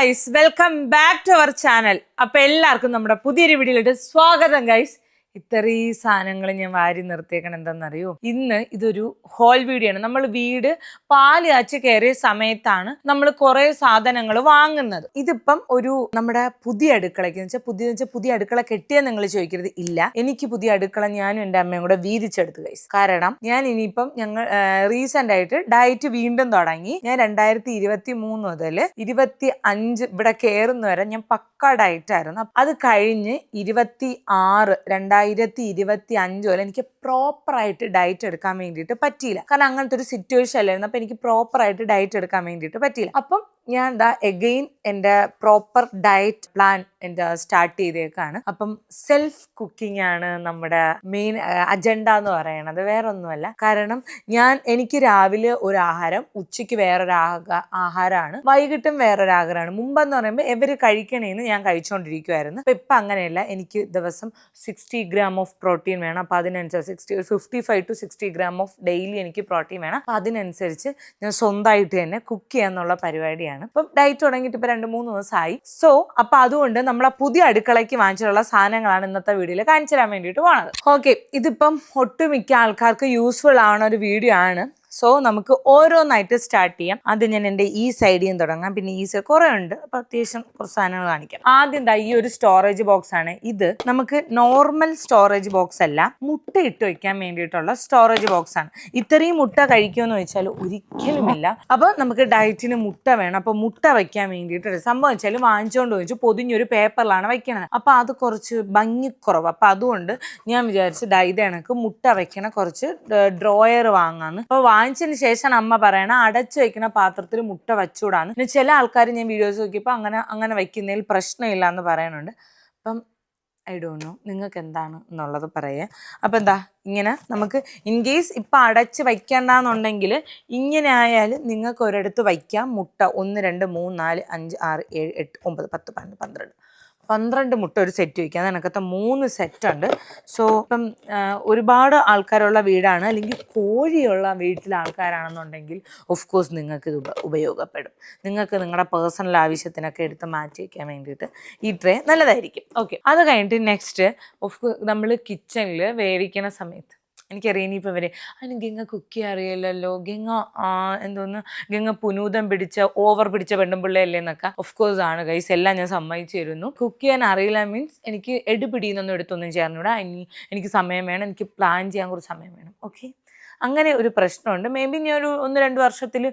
Guys, welcome back to our channel. അപ്പൊ എല്ലാവർക്കും നമ്മുടെ പുതിയൊരു വീഡിയോയിലോട്ട് സ്വാഗതം ഗൈസ്. ഇത്രയും സാധനങ്ങൾ ഞാൻ വാരി നിർത്തിയേക്കണം എന്താണെന്നറിയോ? ഇന്ന് ഇതൊരു ഹോൾ വീഡിയോ ആണ്. നമ്മൾ വീട് പാല് കാച്ചി കയറിയ സമയത്താണ് നമ്മൾ കുറെ സാധനങ്ങൾ വാങ്ങുന്നത്. ഇതിപ്പം ഒരു നമ്മുടെ പുതിയ അടുക്കളയ്ക്ക് പുതിയ അടുക്കള കെട്ടിയാൽ നിങ്ങൾ ചോദിക്കരുത്. ഇല്ല, എനിക്ക് പുതിയ അടുക്കള ഞാനും എൻ്റെ അമ്മയും കൂടെ വീതിച്ചെടുത്തു ഗൈസ്. കാരണം ഞാൻ ഇനിയിപ്പം ഞങ്ങൾ റീസെന്റ് ആയിട്ട് ഡയറ്റ് വീണ്ടും തുടങ്ങി. ഞാൻ 2023 മുതൽ 25 ഇവിടെ കയറുന്ന വരെ ഞാൻ പക്ക ഡയറ്റ് ആയിരുന്നു. അത് കഴിഞ്ഞ് 2025 വരെ എനിക്ക് പ്രോപ്പറായിട്ട് ഡയറ്റ് എടുക്കാൻ വേണ്ടിയിട്ട് പറ്റിയില്ല. കാരണം അങ്ങനത്തെ ഒരു സിറ്റുവേഷൻ അല്ലായിരുന്നു. അപ്പൊ എനിക്ക് പ്രോപ്പറായിട്ട് ഡയറ്റ് എടുക്കാൻ വേണ്ടിയിട്ട് പറ്റിയില്ല. അപ്പം ഞാൻ എഗെയിൻ എൻ്റെ പ്രോപ്പർ ഡയറ്റ് പ്ലാൻ സ്റ്റാർട്ട് ചെയ്തേക്കാണ്. അപ്പം സെൽഫ് കുക്കിംഗ് ആണ് നമ്മുടെ മെയിൻ അജണ്ട എന്ന് പറയണത്. വേറെ ഒന്നുമല്ല. കാരണം എനിക്ക് രാവിലെ ഒരു ആഹാരം, ഉച്ചയ്ക്ക് വേറൊരു ആഹാരമാണ്, വൈകിട്ടും വേറൊരു ആഹാരമാണ്. മുമ്പെന്ന് പറയുമ്പോൾ എവര് കഴിക്കണേന്ന് ഞാൻ കഴിച്ചുകൊണ്ടിരിക്കുമായിരുന്നു. അപ്പൊ ഇപ്പൊ അങ്ങനെയല്ല. എനിക്ക് ദിവസം 60 ഗ്രാം ഓഫ് പ്രോട്ടീൻ വേണം. അപ്പൊ അതിനനുസരിച്ച് 55 to 60 ഗ്രാം ഓഫ് ഡെയിലി എനിക്ക് പ്രോട്ടീൻ വേണം. അപ്പൊ അതിനനുസരിച്ച് ഞാൻ സ്വന്തമായിട്ട് തന്നെ കുക്ക് ചെയ്യാന്നുള്ള പരിപാടിയാണ്. ഇപ്പം ഡയറ്റ് തുടങ്ങിയിട്ട് ഇപ്പൊ 2-3 ദിവസമായി. സോ അപ്പൊ അതുകൊണ്ട് നമ്മളെ പുതിയ അടുക്കളയ്ക്ക് വാങ്ങിച്ചിട്ടുള്ള സാധനങ്ങളാണ് ഇന്നത്തെ വീഡിയോയിൽ കാണിച്ചു തരാൻ വേണ്ടിയിട്ട് പോണത്. ഓക്കെ, ഇതിപ്പം ഒട്ടുമിക്ക ആൾക്കാർക്ക് യൂസ്ഫുൾ ആവുന്ന ഒരു വീഡിയോ ആണ്. സോ നമുക്ക് ഓരോന്നായിട്ട് സ്റ്റാർട്ട് ചെയ്യാം. ആദ്യം ഞാൻ എൻ്റെ ഈ സൈഡിൽ നിന്ന് തുടങ്ങാം. പിന്നെ ഈ സൈഡ് കുറെ ഉണ്ട്, അപ്പൊ അത്യാവശ്യം കുറച്ച് സാധനങ്ങൾ കാണിക്കാം. ആദ്യം ഈ ഒരു സ്റ്റോറേജ് ബോക്സ് ആണ്. ഇത് നമുക്ക് നോർമൽ സ്റ്റോറേജ് ബോക്സ് അല്ല, മുട്ട ഇട്ട് വെക്കാൻ വേണ്ടിയിട്ടുള്ള സ്റ്റോറേജ് ബോക്സ് ആണ്. ഇത്രയും മുട്ട കഴിക്കുമെന്ന് വെച്ചാൽ ഒരിക്കലുമില്ല. അപ്പൊ നമുക്ക് ഡയറ്റിന് മുട്ട വേണം. അപ്പൊ മുട്ട വെക്കാൻ വേണ്ടിയിട്ട് സംഭവം വെച്ചാൽ വാങ്ങിച്ചുകൊണ്ട് വെച്ചു പൊതിഞ്ഞൊരു പേപ്പറിലാണ് വെക്കണത്. അപ്പൊ അത് കുറച്ച് ഭംഗിക്കുറവ്. അപ്പൊ അതുകൊണ്ട് ഞാൻ വിചാരിച്ചു ഇത് കണക്ക് മുട്ട വെക്കണ കുറച്ച് ഡ്രോയർ വാങ്ങാന്ന്. അപ്പൊ വാങ്ങിച്ചതിന് ശേഷം അമ്മ പറയണ അടച്ചു വെക്കുന്ന പാത്രത്തിൽ മുട്ട വെച്ചുകൂടാന്ന്. പിന്നെ ചില ആൾക്കാർ ഞാൻ വീഡിയോസ് നോക്കിയപ്പോൾ അങ്ങനെ വെക്കുന്നതിൽ പ്രശ്നമില്ല എന്ന് പറയുന്നുണ്ട്. അപ്പം ഐ ഡോണ്ട് നോ നിങ്ങൾക്ക് എന്താണ് എന്നുള്ളത് പറയുക. അപ്പം ഇങ്ങനെ നമുക്ക് ഇൻ കേസ് ഇപ്പം അടച്ച് വയ്ക്കണ്ടെന്നുണ്ടെങ്കിൽ ഇങ്ങനെ ആയാലും നിങ്ങൾക്ക് ഒരിടത്ത് വയ്ക്കാം മുട്ട. 1 2 3 4 5 6 7 8 9 10 12 12 മുട്ട ഒരു സെറ്റ് വയ്ക്കാം. അതിനകത്ത് 3 സെറ്റ് ഉണ്ട്. സോ ഇപ്പം ഒരുപാട് ആൾക്കാരുള്ള വീടാണ്, അല്ലെങ്കിൽ കോഴിയുള്ള വീട്ടിലെ ആൾക്കാരാണെന്നുണ്ടെങ്കിൽ ഓഫ് കോഴ്സ് നിങ്ങൾക്ക് ഇത് ഉപയോഗപ്പെടും. നിങ്ങൾക്ക് നിങ്ങളുടെ പേഴ്സണൽ ആവശ്യത്തിനൊക്കെ എടുത്ത് മാറ്റി വയ്ക്കാൻ വേണ്ടിയിട്ട് ഈ ട്രേ നല്ലതായിരിക്കും. ഓക്കെ, അത് കഴിഞ്ഞിട്ട് നെക്സ്റ്റ് നമ്മൾ കിച്ചണിൽ വേവിക്കുന്ന സമയത്ത് എനിക്കറിയാം ഇനിയിപ്പോൾ അതിന് ഗംഗ കുക്ക് ചെയ്യാൻ അറിയില്ലല്ലോ, ഗംഗ പുനൂതം ഓവർ പിടിച്ച പെണ്ണുമ്പിള്ളയല്ലേ എന്നൊക്കെ. ഓഫ് കോഴ്സ് ആണ് ഗൈസ്, എല്ലാം ഞാൻ സമ്മതിച്ചു തരുന്നു. കുക്ക് ചെയ്യാൻ അറിയില്ല മീൻസ് എനിക്ക് എടുപിടിയെന്നൊന്നും എടുത്തൊന്നും ചേർന്നിവിടെ. എനിക്ക് സമയം വേണം, എനിക്ക് പ്ലാൻ ചെയ്യാൻ കുറച്ച് സമയം വേണം. ഓക്കെ, അങ്ങനെ ഒരു പ്രശ്നമുണ്ട്. മേ ബി ഞാൻ ഒരു 1-2 വർഷത്തിൽ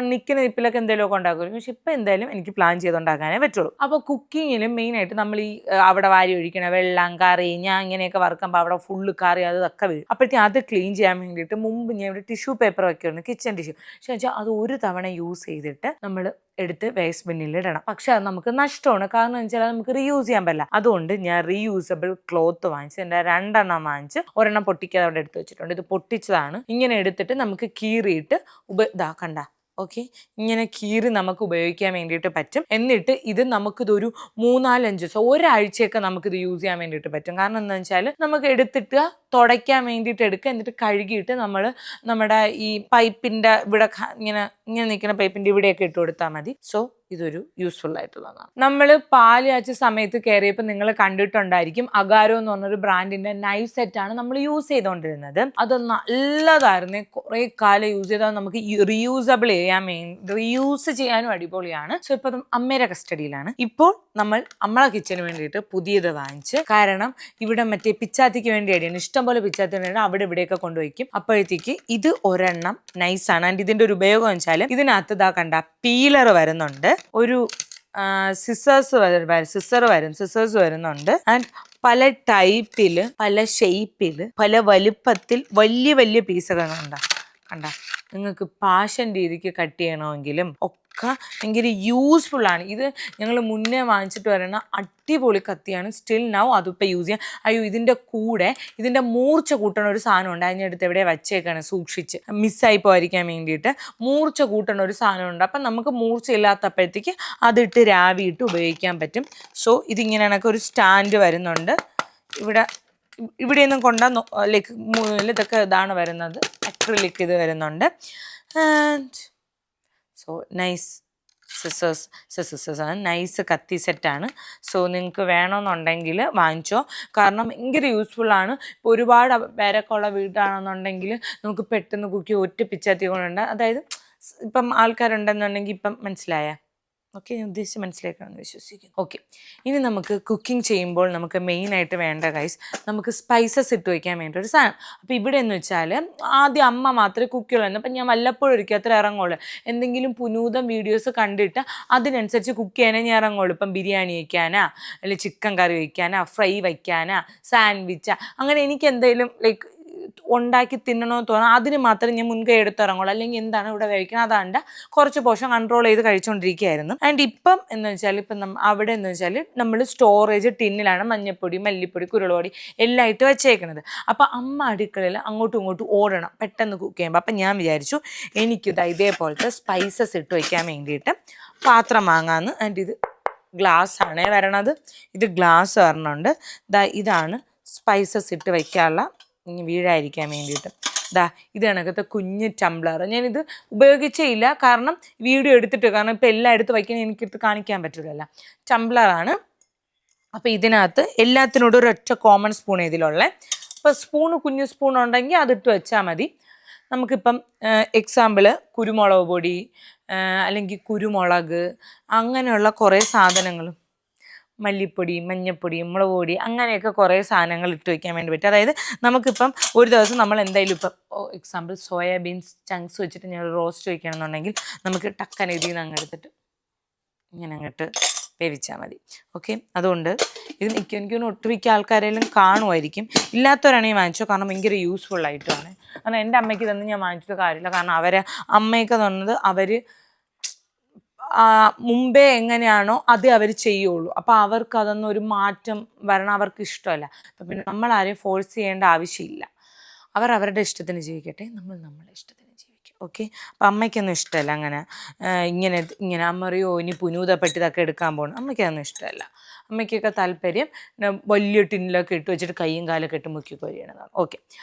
നിൽക്കുന്ന നിപ്പിലൊക്കെ എന്തെങ്കിലുമൊക്കെ ഉണ്ടാക്കുമല്ലോ. പക്ഷെ ഇപ്പം എന്തായാലും എനിക്ക് പ്ലാൻ ചെയ്തുണ്ടാക്കാനേ പറ്റുള്ളൂ. അപ്പോൾ കുക്കിങ്ങിലും മെയിനായിട്ട് നമ്മൾ ഈ അവിടെ വാരി ഒഴിക്കണ വെള്ളം, കറി, ഞാൻ ഇങ്ങനെയൊക്കെ വറുക്കുമ്പോൾ അവിടെ ഫുള്ള് കറി അതൊക്കെ വീഴും. അപ്പോഴത്തേക്കും അത് ക്ലീൻ ചെയ്യാൻ വേണ്ടിയിട്ട് മുമ്പ് ഞാൻ ഇവിടെ ടിഷ്യൂ പേപ്പർ വയ്ക്കുമായിരുന്നു, കിച്ചൺ ടിഷ്യൂ. പക്ഷെ വെച്ചാൽ അത് ഒരു തവണ യൂസ് ചെയ്തിട്ട് നമ്മൾ എടുത്ത് വേസ്റ്റ് ബിന്നിൽ ഇടണം. പക്ഷെ അത് നമുക്ക് നഷ്ടമാണ്. കാരണം എന്ന് വെച്ചാൽ അത് നമുക്ക് റീയൂസ് ചെയ്യാൻ പറ്റില്ല. അതുകൊണ്ട് ഞാൻ റീയൂസബിൾ ക്ലോത്ത് വാങ്ങിച്ച് എൻ്റെ 2 എണ്ണം വാങ്ങിച്ച് ഒരെണ്ണം പൊട്ടിക്കാതെ അവിടെ എടുത്ത് വെച്ചിട്ടുണ്ട്. ഇത് പൊട്ടിച്ചതാണ്. ഇങ്ങനെ എടുത്തിട്ട് നമുക്ക് കീറിയിട്ട് കണ്ട. ഓക്കെ, ഇങ്ങനെ കീറി നമുക്ക് ഉപയോഗിക്കാൻ വേണ്ടിയിട്ട് പറ്റും. എന്നിട്ട് ഇത് നമുക്കിതൊരു 3-4-5 ദിവസം, ഒരാഴ്ചയൊക്കെ നമുക്കിത് യൂസ് ചെയ്യാൻ വേണ്ടിയിട്ട് പറ്റും. കാരണം എന്താണെന്ന് വെച്ചാൽ നമുക്ക് എടുത്തിട്ട് തുടയ്ക്കാൻ വേണ്ടിയിട്ട് എടുക്കുക. എന്നിട്ട് കഴുകിയിട്ട് നമ്മൾ നമ്മുടെ ഈ പൈപ്പിൻ്റെ ഇവിടെ ഇങ്ങനെ നിൽക്കുന്ന പൈപ്പിൻ്റെ ഇവിടെയൊക്കെ ഇട്ട് കൊടുത്താൽ മതി. സോ ഇതൊരു യൂസ്ഫുൾ ആയിട്ടുള്ളതാണ്. നമ്മൾ പാല് കാച്ച സമയത്ത് കയറിയപ്പോൾ നിങ്ങൾ കണ്ടിട്ടുണ്ടായിരിക്കും, അഗാരോ എന്ന് പറഞ്ഞൊരു ബ്രാൻഡിന്റെ നൈഫ് സെറ്റാണ് നമ്മൾ യൂസ് ചെയ്തുകൊണ്ടിരുന്നത്. അത് നല്ലതായിരുന്നു, കുറെ കാലം യൂസ് ചെയ്താൽ നമുക്ക് റീയൂസബിൾ റീയൂസ് ചെയ്യാനും അടിപൊളിയാണ്. സോ ഇപ്പൊ അമ്മയുടെ കസ്റ്റഡിയിലാണ്. ഇപ്പോൾ നമ്മൾ നമ്മളെ കിച്ചന് വേണ്ടിയിട്ട് പുതിയത് വാങ്ങിച്ച്, കാരണം ഇവിടെ മറ്റേ പിച്ചാത്തിക്ക് വേണ്ടി അടിയാണ്, ഇഷ്ടംപോലെ പിച്ചാത്തി വേണ്ടി അവിടെ ഇവിടെയൊക്കെ കൊണ്ടുവയ്ക്കും. അപ്പോഴത്തേക്ക് ഇത് ഒരെണ്ണം നൈസാണ്. ആൻഡ് ഇതിന്റെ ഒരു ഉപയോഗം വെച്ചാൽ ഇതിനകത്ത് കണ്ട പീലർ വരുന്നുണ്ട്, ഒരു സിസേഴ്സ് വരുന്നുണ്ട്. ആൻഡ് പല ടൈപ്പില്, പല ഷേപ്പില്, പല വലുപ്പത്തിൽ വലിയ വലിയ പീസുകൾ കണ്ട. നിങ്ങൾക്ക് പാഷൻ രീതിക്ക് കട്ട് ചെയ്യണമെങ്കിലും ഒക്കെ ഭയങ്കര യൂസ്ഫുൾ ആണ്. ഇത് ഞങ്ങൾ മുന്നേ വാങ്ങിച്ചിട്ട് വരുന്ന അടിപൊളി കത്തിയാണ്. സ്റ്റിൽ നൗ അതിപ്പോൾ യൂസ് ചെയ്യാം. ഇതിൻ്റെ കൂടെ ഇതിൻ്റെ മൂർച്ച കൂട്ടണ ഒരു സാധനമുണ്ട്. അതിനടുത്ത് എവിടെ വച്ചേക്കാണ് സൂക്ഷിച്ച് മിസ്സായി പോയിരിക്കാൻ വേണ്ടിയിട്ട് മൂർച്ച കൂട്ടണ ഒരു സാധനമുണ്ട്. അപ്പം നമുക്ക് മൂർച്ച ഇല്ലാത്തപ്പോഴത്തേക്ക് അതിട്ട് രാവിയിട്ട് ഉപയോഗിക്കാൻ പറ്റും. സോ ഇതിങ്ങനെ ഒരു സ്റ്റാൻഡ് വരുന്നുണ്ട്. ഇവിടെയൊന്നും ലൈക്ക് ഇതൊക്കെ ഇതാണ് വരുന്നത്, അക്രിലിക് ഇത് വരുന്നുണ്ട്. ആൻഡ് സോ നൈസ് സിസേഴ്സാണ്, നൈസ് കത്തി സെറ്റാണ്. സോ നിങ്ങൾക്ക് വേണമെന്നുണ്ടെങ്കിൽ വാങ്ങിച്ചോ, കാരണം ഭയങ്കര യൂസ്ഫുള്ളാണ്. ഇപ്പോൾ ഒരുപാട് പേരൊക്കെ ഉള്ള വീടാണെന്നുണ്ടെങ്കിൽ നമുക്ക് പെട്ടെന്ന് കുക്ക് ഒറ്റ പിച്ചാത്തി കൊണ്ടുണ്ട്. അതായത് ഇപ്പം ആൾക്കാരുണ്ടെന്നുണ്ടെങ്കിൽ ഇപ്പം മനസ്സിലായ ഓക്കെ, ഞാൻ ഉദ്ദേശിച്ച് മനസ്സിലാക്കണമെന്ന് വിശ്വസിക്കുന്നു. ഓക്കെ, ഇനി നമുക്ക് കുക്കിംഗ് ചെയ്യുമ്പോൾ നമുക്ക് മെയിനായിട്ട് വേണ്ട ഗൈസ്, നമുക്ക് സ്പൈസസ് ഇട്ട് വയ്ക്കാൻ വേണ്ട ഒരു സാധനം. അപ്പോൾ ഇവിടെ എന്ന് വെച്ചാൽ ആദ്യം അമ്മ മാത്രമേ കുക്ക് ചെയ്യുള്ളൂ. അപ്പം ഞാൻ വല്ലപ്പോഴും ഒരിക്കൽ അത്ര ഇറങ്ങുള്ളൂ. എന്തെങ്കിലും പുനൂതം വീഡിയോസ് കണ്ടിട്ട് അതിനനുസരിച്ച് കുക്ക് ചെയ്യാനേ ഞാൻ ഇറങ്ങുള്ളൂ. ഇപ്പം ബിരിയാണി വയ്ക്കാനാ, അല്ലെങ്കിൽ ചിക്കൻ കറി വയ്ക്കാനാ, ഫ്രൈ വയ്ക്കാനാ, സാൻഡ്വിച്ചാ, അങ്ങനെ എനിക്ക് എന്തെങ്കിലും ലൈക്ക് ഉണ്ടാക്കി തിന്നണമെന്ന് തോന്നാം, അതിന് മാത്രമേ ഞാൻ മുൻകൈ എടുത്തിറങ്ങുള്ളൂ. അല്ലെങ്കിൽ എന്താണ് ഇവിടെ കഴിക്കുന്നത് അതാണ്ട് കുറച്ച് പോർഷൻ കൺട്രോൾ ചെയ്ത് കഴിച്ചുകൊണ്ടിരിക്കുകയായിരുന്നു. ആൻഡ് ഇപ്പം എന്ന് വെച്ചാൽ ഇപ്പം അവിടെ എന്ന് വെച്ചാൽ നമ്മൾ സ്റ്റോറേജ് ടിന്നിലാണ് മഞ്ഞപ്പൊടി, മല്ലിപ്പൊടി, കുരുളപ്പൊടി എല്ലാം ഇട്ട് വെച്ചേക്കുന്നത്. അപ്പം അമ്മ അടുക്കളയിൽ അങ്ങോട്ടും ഇങ്ങോട്ടും ഓടണം പെട്ടെന്ന് കുക്ക് ചെയ്യുമ്പോൾ. അപ്പം ഞാൻ വിചാരിച്ചു എനിക്കിത് ഇതേപോലത്തെ സ്പൈസസ് ഇട്ട് വയ്ക്കാൻ വേണ്ടിയിട്ട് പാത്രം വാങ്ങാമെന്ന്. ആൻഡ് ഇത് ഗ്ലാസ് ആണേ വരണത്, ഇത് ഗ്ലാസ് വരണുണ്ട്. ഇതാണ് സ്പൈസസ് ഇട്ട് വയ്ക്കാനുള്ള വീഴായിരിക്കാൻ വേണ്ടിയിട്ട്. ഇത് കണക്കത്തെ കുഞ്ഞ് ടംബ്ലർ. ഞാനിത് ഉപയോഗിച്ചേ ഇല്ല, കാരണം വീഡിയോ എടുത്തിട്ട്, കാരണം ഇപ്പം എല്ലാം എടുത്ത് വയ്ക്കാൻ എനിക്കെടുത്ത് കാണിക്കാൻ പറ്റില്ലല്ലോ. ടംബ്ലറാണ്. അപ്പോൾ ഇതിനകത്ത് എല്ലാത്തിനോടും ഒരൊറ്റ കോമൺ സ്പൂൺ ഇതിലുള്ള. അപ്പോൾ കുഞ്ഞു സ്പൂൺ ഉണ്ടെങ്കിൽ അതിട്ട് വെച്ചാൽ മതി. നമുക്കിപ്പം എക്സാമ്പിൾ കുരുമുളക് പൊടി അല്ലെങ്കിൽ കുരുമുളക് അങ്ങനെയുള്ള കുറേ സാധനങ്ങളും, മല്ലിപ്പൊടി, മഞ്ഞപ്പൊടി, മുളക് പൊടി, അങ്ങനെയൊക്കെ കുറേ സാധനങ്ങൾ ഇട്ട് വയ്ക്കാൻ വേണ്ടി പറ്റും. അതായത് നമുക്കിപ്പം ഒരു ദിവസം നമ്മൾ എന്തായാലും ഇപ്പം എക്സാമ്പിൾ സോയാബീൻസ് ചങ്ക്സ് വെച്ചിട്ട് ഞാൻ റോസ്റ്റ് വയ്ക്കണമെന്നുണ്ടെങ്കിൽ നമുക്ക് ടക്കൻ ഇതിൽ നിന്ന് അങ്ങെടുത്തിട്ട് ഇങ്ങനെ അങ്ങോട്ട് വേവിച്ചാൽ മതി. ഓക്കെ, അതുകൊണ്ട് ഇത് എനിക്കൊന്ന് ഒട്ടുമിക്ക ആൾക്കാരെല്ലാം കാണുമായിരിക്കും. ഇല്ലാത്തവരാണെങ്കിൽ വാങ്ങിച്ചോ, കാരണം ഭയങ്കര യൂസ്ഫുൾ ആയിട്ടുമാണ്. കാരണം എൻ്റെ അമ്മയ്ക്ക് തന്നെ ഞാൻ വാങ്ങിച്ചത് കാര്യമില്ല, കാരണം അമ്മയൊക്കെ തന്നത് അവർ മുമ്പേ എങ്ങനെയാണോ അത് അവർ ചെയ്യുള്ളൂ. അപ്പോൾ അവർക്ക് അതൊന്നും ഒരു മാറ്റം വരണം അവർക്ക് ഇഷ്ടമല്ല. അപ്പം പിന്നെ നമ്മൾ ആരെയും ഫോഴ്സ് ചെയ്യേണ്ട ആവശ്യമില്ല. അവർ അവരുടെ ഇഷ്ടത്തിന് ജീവിക്കട്ടെ, നമ്മൾ നമ്മളെ ഇഷ്ടത്തിന് ജീവിക്കും. ഓക്കെ, അപ്പം അമ്മയ്ക്കൊന്നും ഇഷ്ടമല്ല അങ്ങനെ ഇങ്ങനെ അമ്മ അറിയോ ഇനി പുനൂതപ്പെട്ട് ഇതൊക്കെ എടുക്കാൻ പോകണം, അമ്മയ്ക്കതൊന്നും ഇഷ്ടമല്ല. അമ്മയ്ക്കൊക്കെ താല്പര്യം വലിയ ടിന്നിലൊക്കെ ഇട്ട് വെച്ചിട്ട് കയ്യും കാലൊക്കെ ഇട്ട് മുക്കി കൊരിയണതാണ്. ഓക്കെ,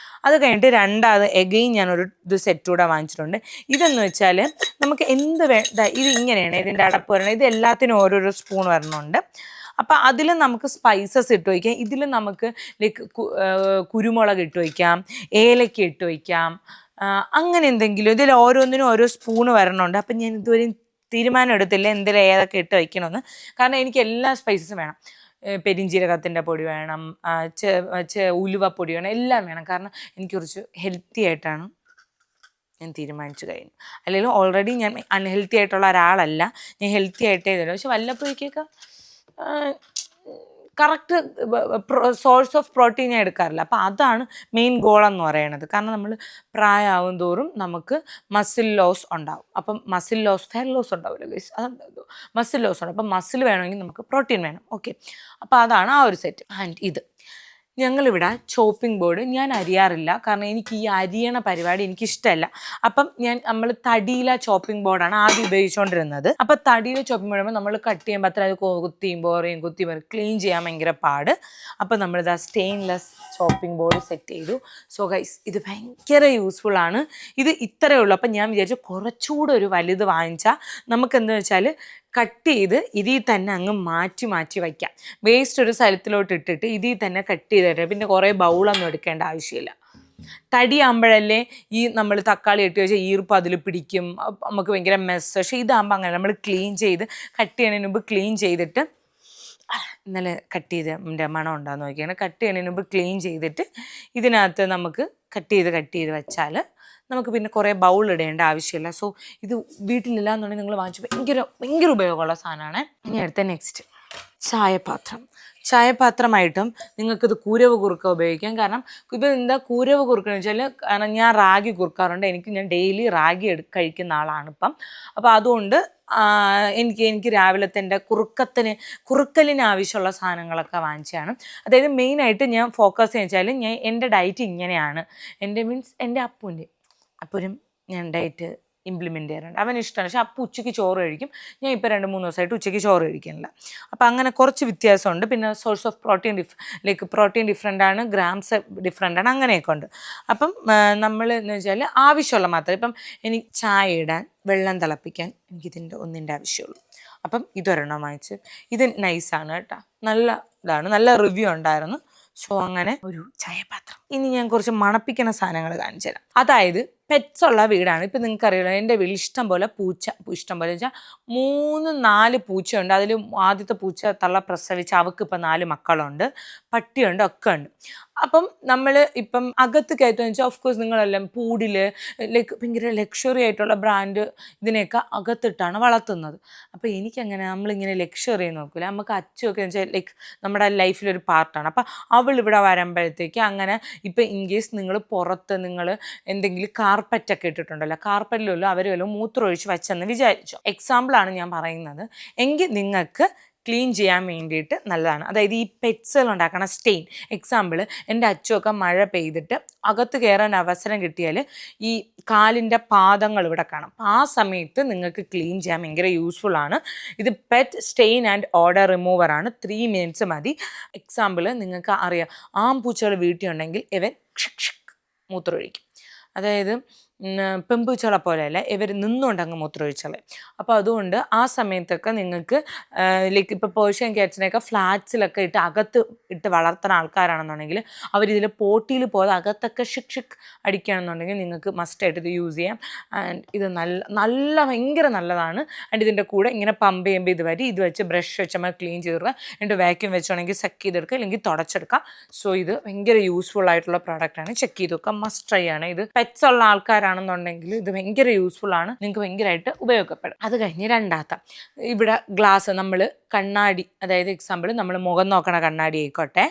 അത് കഴിഞ്ഞിട്ട് രണ്ടാമത് എഗെയിൻ ഞാനൊരു സെറ്റ് കൂടെ വാങ്ങിച്ചിട്ടുണ്ട്. ഇതെന്ന് വെച്ചാൽ നമുക്ക് ഇത് ഇങ്ങനെയാണ് ഇതിൻ്റെ അടപ്പ് വരണം. ഇത് എല്ലാത്തിനും ഓരോരോ സ്പൂൺ വരണമുണ്ട്. അപ്പം അതിൽ നമുക്ക് സ്പൈസസ് ഇട്ട് വയ്ക്കാം. ഇതിൽ നമുക്ക് ലൈക്ക് കുരുമുളക് ഇട്ട് വയ്ക്കാം, ഏലക്ക ഇട്ട് വയ്ക്കാം, അങ്ങനെ എന്തെങ്കിലും. ഇതിൽ ഓരോന്നിനും ഓരോ സ്പൂണ് വരണമുണ്ട്. അപ്പം ഞാൻ ഇതുവരെ തീരുമാനം എടുത്തില്ല എന്തിലും ഏതൊക്കെ ഇട്ട് വയ്ക്കണമെന്ന്, കാരണം എനിക്ക് എല്ലാ സ്പൈസസും വേണം. പെരിഞ്ജീരകത്തിൻ്റെ പൊടി വേണം, ഉലുവപ്പൊടി വേണം, എല്ലാം വേണം. കാരണം എനിക്ക് കുറച്ച് ഹെൽത്തി ആയിട്ടാണ് ഞാൻ തീരുമാനിച്ചു കഴിഞ്ഞു. അല്ലെങ്കിൽ ഓൾറെഡി ഞാൻ അൺഹെൽത്തി ആയിട്ടുള്ള ഒരാളല്ല, ഞാൻ ഹെൽത്തി ആയിട്ടേ തരും. പക്ഷെ വല്ലപ്പോഴേക്കൊക്കെ കറക്റ്റ് സോഴ്സ് ഓഫ് പ്രോട്ടീൻ ഞാൻ എടുക്കാറില്ല. അപ്പോൾ അതാണ് മെയിൻ ഗോളെന്ന് പറയണത്. കാരണം നമ്മൾ പ്രായമാവും തോറും നമുക്ക് മസിൽ ലോസ് ഉണ്ടാവും. അപ്പം മസിൽ ലോസ്, ഫെയർ ലോസ് ഉണ്ടാവില്ല ഗൈസ്, അതുണ്ടാവും, മസിൽ ലോസ് ഉണ്ട്. അപ്പം മസിൽ വേണമെങ്കിൽ നമുക്ക് പ്രോട്ടീൻ വേണം. ഓക്കെ, അപ്പോൾ അതാണ് ആ ഒരു സെറ്റ്. ആൻഡ് ഇത് ഞങ്ങളിവിടെ ചോപ്പിംഗ് ബോർഡ് ഞാൻ അരിയാറില്ല, കാരണം എനിക്ക് ഈ അരിയണ പരിപാടി എനിക്കിഷ്ടമല്ല. അപ്പം നമ്മൾ തടിയില ചോപ്പിംഗ് ബോർഡാണ് ആദ്യം ഉപയോഗിച്ചുകൊണ്ടിരുന്നത്. അപ്പം തടിയില ചോപ്പിംഗ് ബോർഡ് നമ്മൾ കട്ട് ചെയ്യുമ്പോൾ അത്ര അത് കുത്തി ക്ലീൻ ചെയ്യാൻ ഭയങ്കര പാട്. അപ്പം നമ്മളിത് സ്റ്റെയിൻലെസ് ചോപ്പിംഗ് ബോർഡ് സെറ്റ് ചെയ്തു. സോ ഗൈസ്, ഇത് ഭയങ്കര യൂസ്ഫുൾ ആണ്. ഇത് ഇത്രയേ ഉള്ളൂ. അപ്പം ഞാൻ വിചാരിച്ചു കുറച്ചുകൂടെ ഒരു വലുത് വാങ്ങിച്ചാൽ നമുക്ക് എന്താണെന്ന് വെച്ചാൽ കട്ട് ചെയ്ത് ഇതിൽ തന്നെ അങ്ങ് മാറ്റി വയ്ക്കാം. വേസ്റ്റ് ഒരു സ്ഥലത്തിലോട്ട് ഇട്ടിട്ട് ഇതിൽ തന്നെ കട്ട് ചെയ്ത് തരാം. പിന്നെ കുറേ ബൗളൊന്നും എടുക്കേണ്ട ആവശ്യമില്ല. തടിയാകുമ്പോഴല്ലേ ഈ നമ്മൾ തക്കാളി ഇട്ട് വെച്ചാൽ ഈർപ്പം അതിൽ പിടിക്കും, നമുക്ക് ഭയങ്കര മെസ്സ്. പക്ഷേ ഇതാകുമ്പോൾ അങ്ങനെ നമ്മൾ ക്ലീൻ ചെയ്ത് കട്ട് ചെയ്യുന്നതിന് മുമ്പ് ക്ലീൻ ചെയ്തിട്ട്, ഇന്നലെ കട്ട് ചെയ്തതിൻ്റെ മണം ഉണ്ടാകുന്ന നോക്കിയാണ്, കട്ട് ചെയ്യുന്നതിന് മുമ്പ് ക്ലീൻ ചെയ്തിട്ട് ഇതിനകത്ത് നമുക്ക് കട്ട് ചെയ്ത് വെച്ചാൽ നമുക്ക് പിന്നെ കുറേ ബൗൾ ഇടേണ്ട ആവശ്യമില്ല. സോ ഇത് വീട്ടിലില്ല എന്നുണ്ടെങ്കിൽ നിങ്ങൾ വാങ്ങിച്ചു ഭയങ്കര ഉപയോഗമുള്ള സാധനമാണ്. ഇനി അടുത്ത നെക്സ്റ്റ് ചായപാത്രമായിട്ടും നിങ്ങൾക്കിത് കൂരവ് കുറുക്ക ഉപയോഗിക്കാം. കാരണം ഇപ്പം എന്താ കൂരവ് കുറുക്കെന്ന് വെച്ചാൽ, കാരണം ഞാൻ റാഗി കുറുക്കാറുണ്ട്. ഞാൻ ഡെയിലി റാഗി കഴിക്കുന്ന ആളാണ് ഇപ്പം. അപ്പോൾ അതുകൊണ്ട് എനിക്ക് രാവിലത്തെ എൻ്റെ കുറുക്കലിന് ആവശ്യമുള്ള സാധനങ്ങളൊക്കെ വാങ്ങിച്ചാണ്. അതായത് മെയിനായിട്ട് ഞാൻ ഫോക്കസ് ചെയ്യുക വെച്ചാൽ എൻ്റെ ഡയറ്റ് ഇങ്ങനെയാണ്. എൻ്റെ അപ്പനും ഞാൻ ഡയറ്റ് ഇംപ്ലിമെൻ്റ് ചെയ്യാറുണ്ട്. അവന് ഇഷ്ടമാണ്. പക്ഷെ അപ്പോൾ ഉച്ചയ്ക്ക് ചോറ് കഴിക്കും. ഞാൻ ഇപ്പോൾ 2-3 ദിവസമായിട്ട് ഉച്ചയ്ക്ക് ചോറ് കഴിക്കുന്നില്ല. അപ്പോൾ അങ്ങനെ കുറച്ച് വ്യത്യാസമുണ്ട്. പിന്നെ സോഴ്സ് ഓഫ് പ്രോട്ടീൻ ഡിഫറെൻ്റാണ്, ഗ്രാംസ് ഡിഫറെൻ്റാണ്, അങ്ങനെയൊക്കെ ഉണ്ട്. അപ്പം നമ്മൾ എന്ന് വെച്ചാൽ ആവശ്യമുള്ള മാത്രം. ഇപ്പം എനിക്ക് ചായ ഇടാൻ വെള്ളം തിളപ്പിക്കാൻ എനിക്കിതിൻ്റെ ഒന്നിൻ്റെ ആവശ്യമുള്ളൂ. അപ്പം ഇതൊരെണ്ണം വാങ്ങിച്ച്. ഇത് നൈസാണ് കേട്ടോ, നല്ല ഇതാണ്, നല്ല റിവ്യൂ ഉണ്ടായിരുന്നു. സോ അങ്ങനെ ഒരു ചായപാത്രം. ഇനി ഞാൻ കുറച്ച് മണപ്പിക്കുന്ന സാധനങ്ങൾ കാണിച്ചു തരാം. അതായത് പെറ്റ്സ് ഉള്ള വീടാണ്. ഇപ്പം നിങ്ങൾക്ക് അറിയാലോ, എൻ്റെ വീട്ടിൽ ഇഷ്ടം പോലെ ഇഷ്ടം പോലെ വെച്ചാൽ 3-4 പൂച്ചയുണ്ട്. അതിൽ ആദ്യത്തെ പൂച്ച തള്ള പ്രസവിച്ച് അവൾക്ക് ഇപ്പം 4 മക്കളുണ്ട്, പട്ടിയുണ്ട്, ഒക്കെ ഉണ്ട്. അപ്പം നമ്മൾ ഇപ്പം അകത്ത് കയറ്റുമെന്ന് വെച്ചാൽ ഓഫ് കോഴ്സ് നിങ്ങളെല്ലാം പൂടിൽ ലൈക്ക് ഭയങ്കര ലക്ഷറി ആയിട്ടുള്ള ബ്രാൻഡ് ഇതിനെയൊക്കെ അകത്തിട്ടാണ് വളർത്തുന്നത്. അപ്പോൾ എനിക്കങ്ങനെ നമ്മളിങ്ങനെ ലക്ഷറി നോക്കില്ല, നമുക്ക് അച്ചുമൊക്കെ എന്ന് വെച്ചാൽ ലൈക്ക് നമ്മുടെ ലൈഫിലൊരു പാർട്ടാണ്. അപ്പം അവൾ ഇവിടെ വരുമ്പോഴത്തേക്ക് അങ്ങനെ ഇപ്പം ഇൻ കേസ് നിങ്ങൾ പുറത്ത് നിങ്ങൾ എന്തെങ്കിലും കാർപ്പറ്റൊക്കെ ഇട്ടിട്ടുണ്ടല്ലോ, കാർപ്പറ്റിലല്ലോ അവർ വല്ലതും മൂത്രമൊഴിച്ച് വെച്ചെന്ന് വിചാരിച്ചു, എക്സാമ്പിളാണ് ഞാൻ പറയുന്നത്, എങ്കിൽ നിങ്ങൾക്ക് ക്ലീൻ ചെയ്യാൻ വേണ്ടിയിട്ട് നല്ലതാണ്. അതായത് ഈ പെറ്റ്സുകൾ ഉണ്ടാക്കണ സ്റ്റെയിൻ, എക്സാമ്പിൾ എൻ്റെ അച്ചുമൊക്കെ മഴ പെയ്തിട്ട് അകത്ത് കയറാൻ അവസരം കിട്ടിയാൽ ഈ കാലിൻ്റെ പാദങ്ങൾ ഇവിടെ കാണാം. അപ്പോൾ ആ സമയത്ത് നിങ്ങൾക്ക് ക്ലീൻ ചെയ്യാൻ ഭയങ്കര യൂസ്ഫുള്ളാണ്. ഇത് പെറ്റ് സ്റ്റെയിൻ ആൻഡ് ഓർഡർ റിമൂവറാണ്. 3 minutes മതി. എക്സാമ്പിൾ നിങ്ങൾക്ക് അറിയാം, ആൺപൂച്ചകൾ വീട്ടിൽ ഉണ്ടെങ്കിൽ ഇവൻ മൂത്രമൊഴിക്കും. അതായത് പെമ്പൂച്ചകളെ പോലെയല്ല, ഇവർ നിന്നുകൊണ്ടങ്ങ് മൂത്രമൊഴിച്ചളെ. അപ്പോൾ അതുകൊണ്ട് ആ സമയത്തൊക്കെ നിങ്ങൾക്ക് ലൈക്ക് ഇപ്പോൾ പേർഷ്യൻ ക്യാറ്റ്സിനെയൊക്കെ ഫ്ലാറ്റ്സിലൊക്കെ ഇട്ട് അകത്ത് ഇട്ട് വളർത്തുന്ന ആൾക്കാരാണെന്നുണ്ടെങ്കിൽ അവരിതിൽ പോട്ടിയിൽ പോകാതെ അകത്തൊക്കെ ഷിക്ക് അടിക്കുകയാണെന്നുണ്ടെങ്കിൽ നിങ്ങൾക്ക് മസ്റ്റായിട്ട് ഇത് യൂസ് ചെയ്യാം. ആൻഡ് ഇത് നല്ല ഭയങ്കര നല്ലതാണ്. ആൻഡ് ഇതിൻ്റെ കൂടെ ഇങ്ങനെ പമ്പ് ചെയ്യുമ്പോൾ ഇത് വെച്ച് ബ്രഷ് വെച്ച് നമ്മൾ ക്ലീൻ ചെയ്തെടുക്കുക. എന്നിട്ട് വാക്യൂം വെച്ചാണെങ്കിൽ സെക്ക് ചെയ്തെടുക്കുക, അല്ലെങ്കിൽ തുടച്ചെടുക്കാം. സോ ഇത് ഭയങ്കര യൂസ്ഫുൾ ആയിട്ടുള്ള പ്രോഡക്റ്റാണ്. ചെക്ക് ചെയ്ത് നോക്കാം, മസ്റ്റ് ട്രൈ ആണ്. ഇത് പെറ്റ്സ് ഉള്ള ആൾക്കാരാണെന്നുണ്ടെങ്കിൽ ഇത് ഭയങ്കര യൂസ്ഫുൾ ആണ്, നിങ്ങൾക്ക് ഭയങ്കരമായിട്ട് ഉപയോഗപ്പെടും. അത് കഴിഞ്ഞ് രണ്ടാമത്തെ ഇവിടെ ഗ്ലാസ്, നമ്മൾ കണ്ണാടി, അതായത് എക്സാമ്പിൾ നമ്മൾ മുഖം നോക്കണ കണ്ണാടി ആയിക്കോട്ടെ,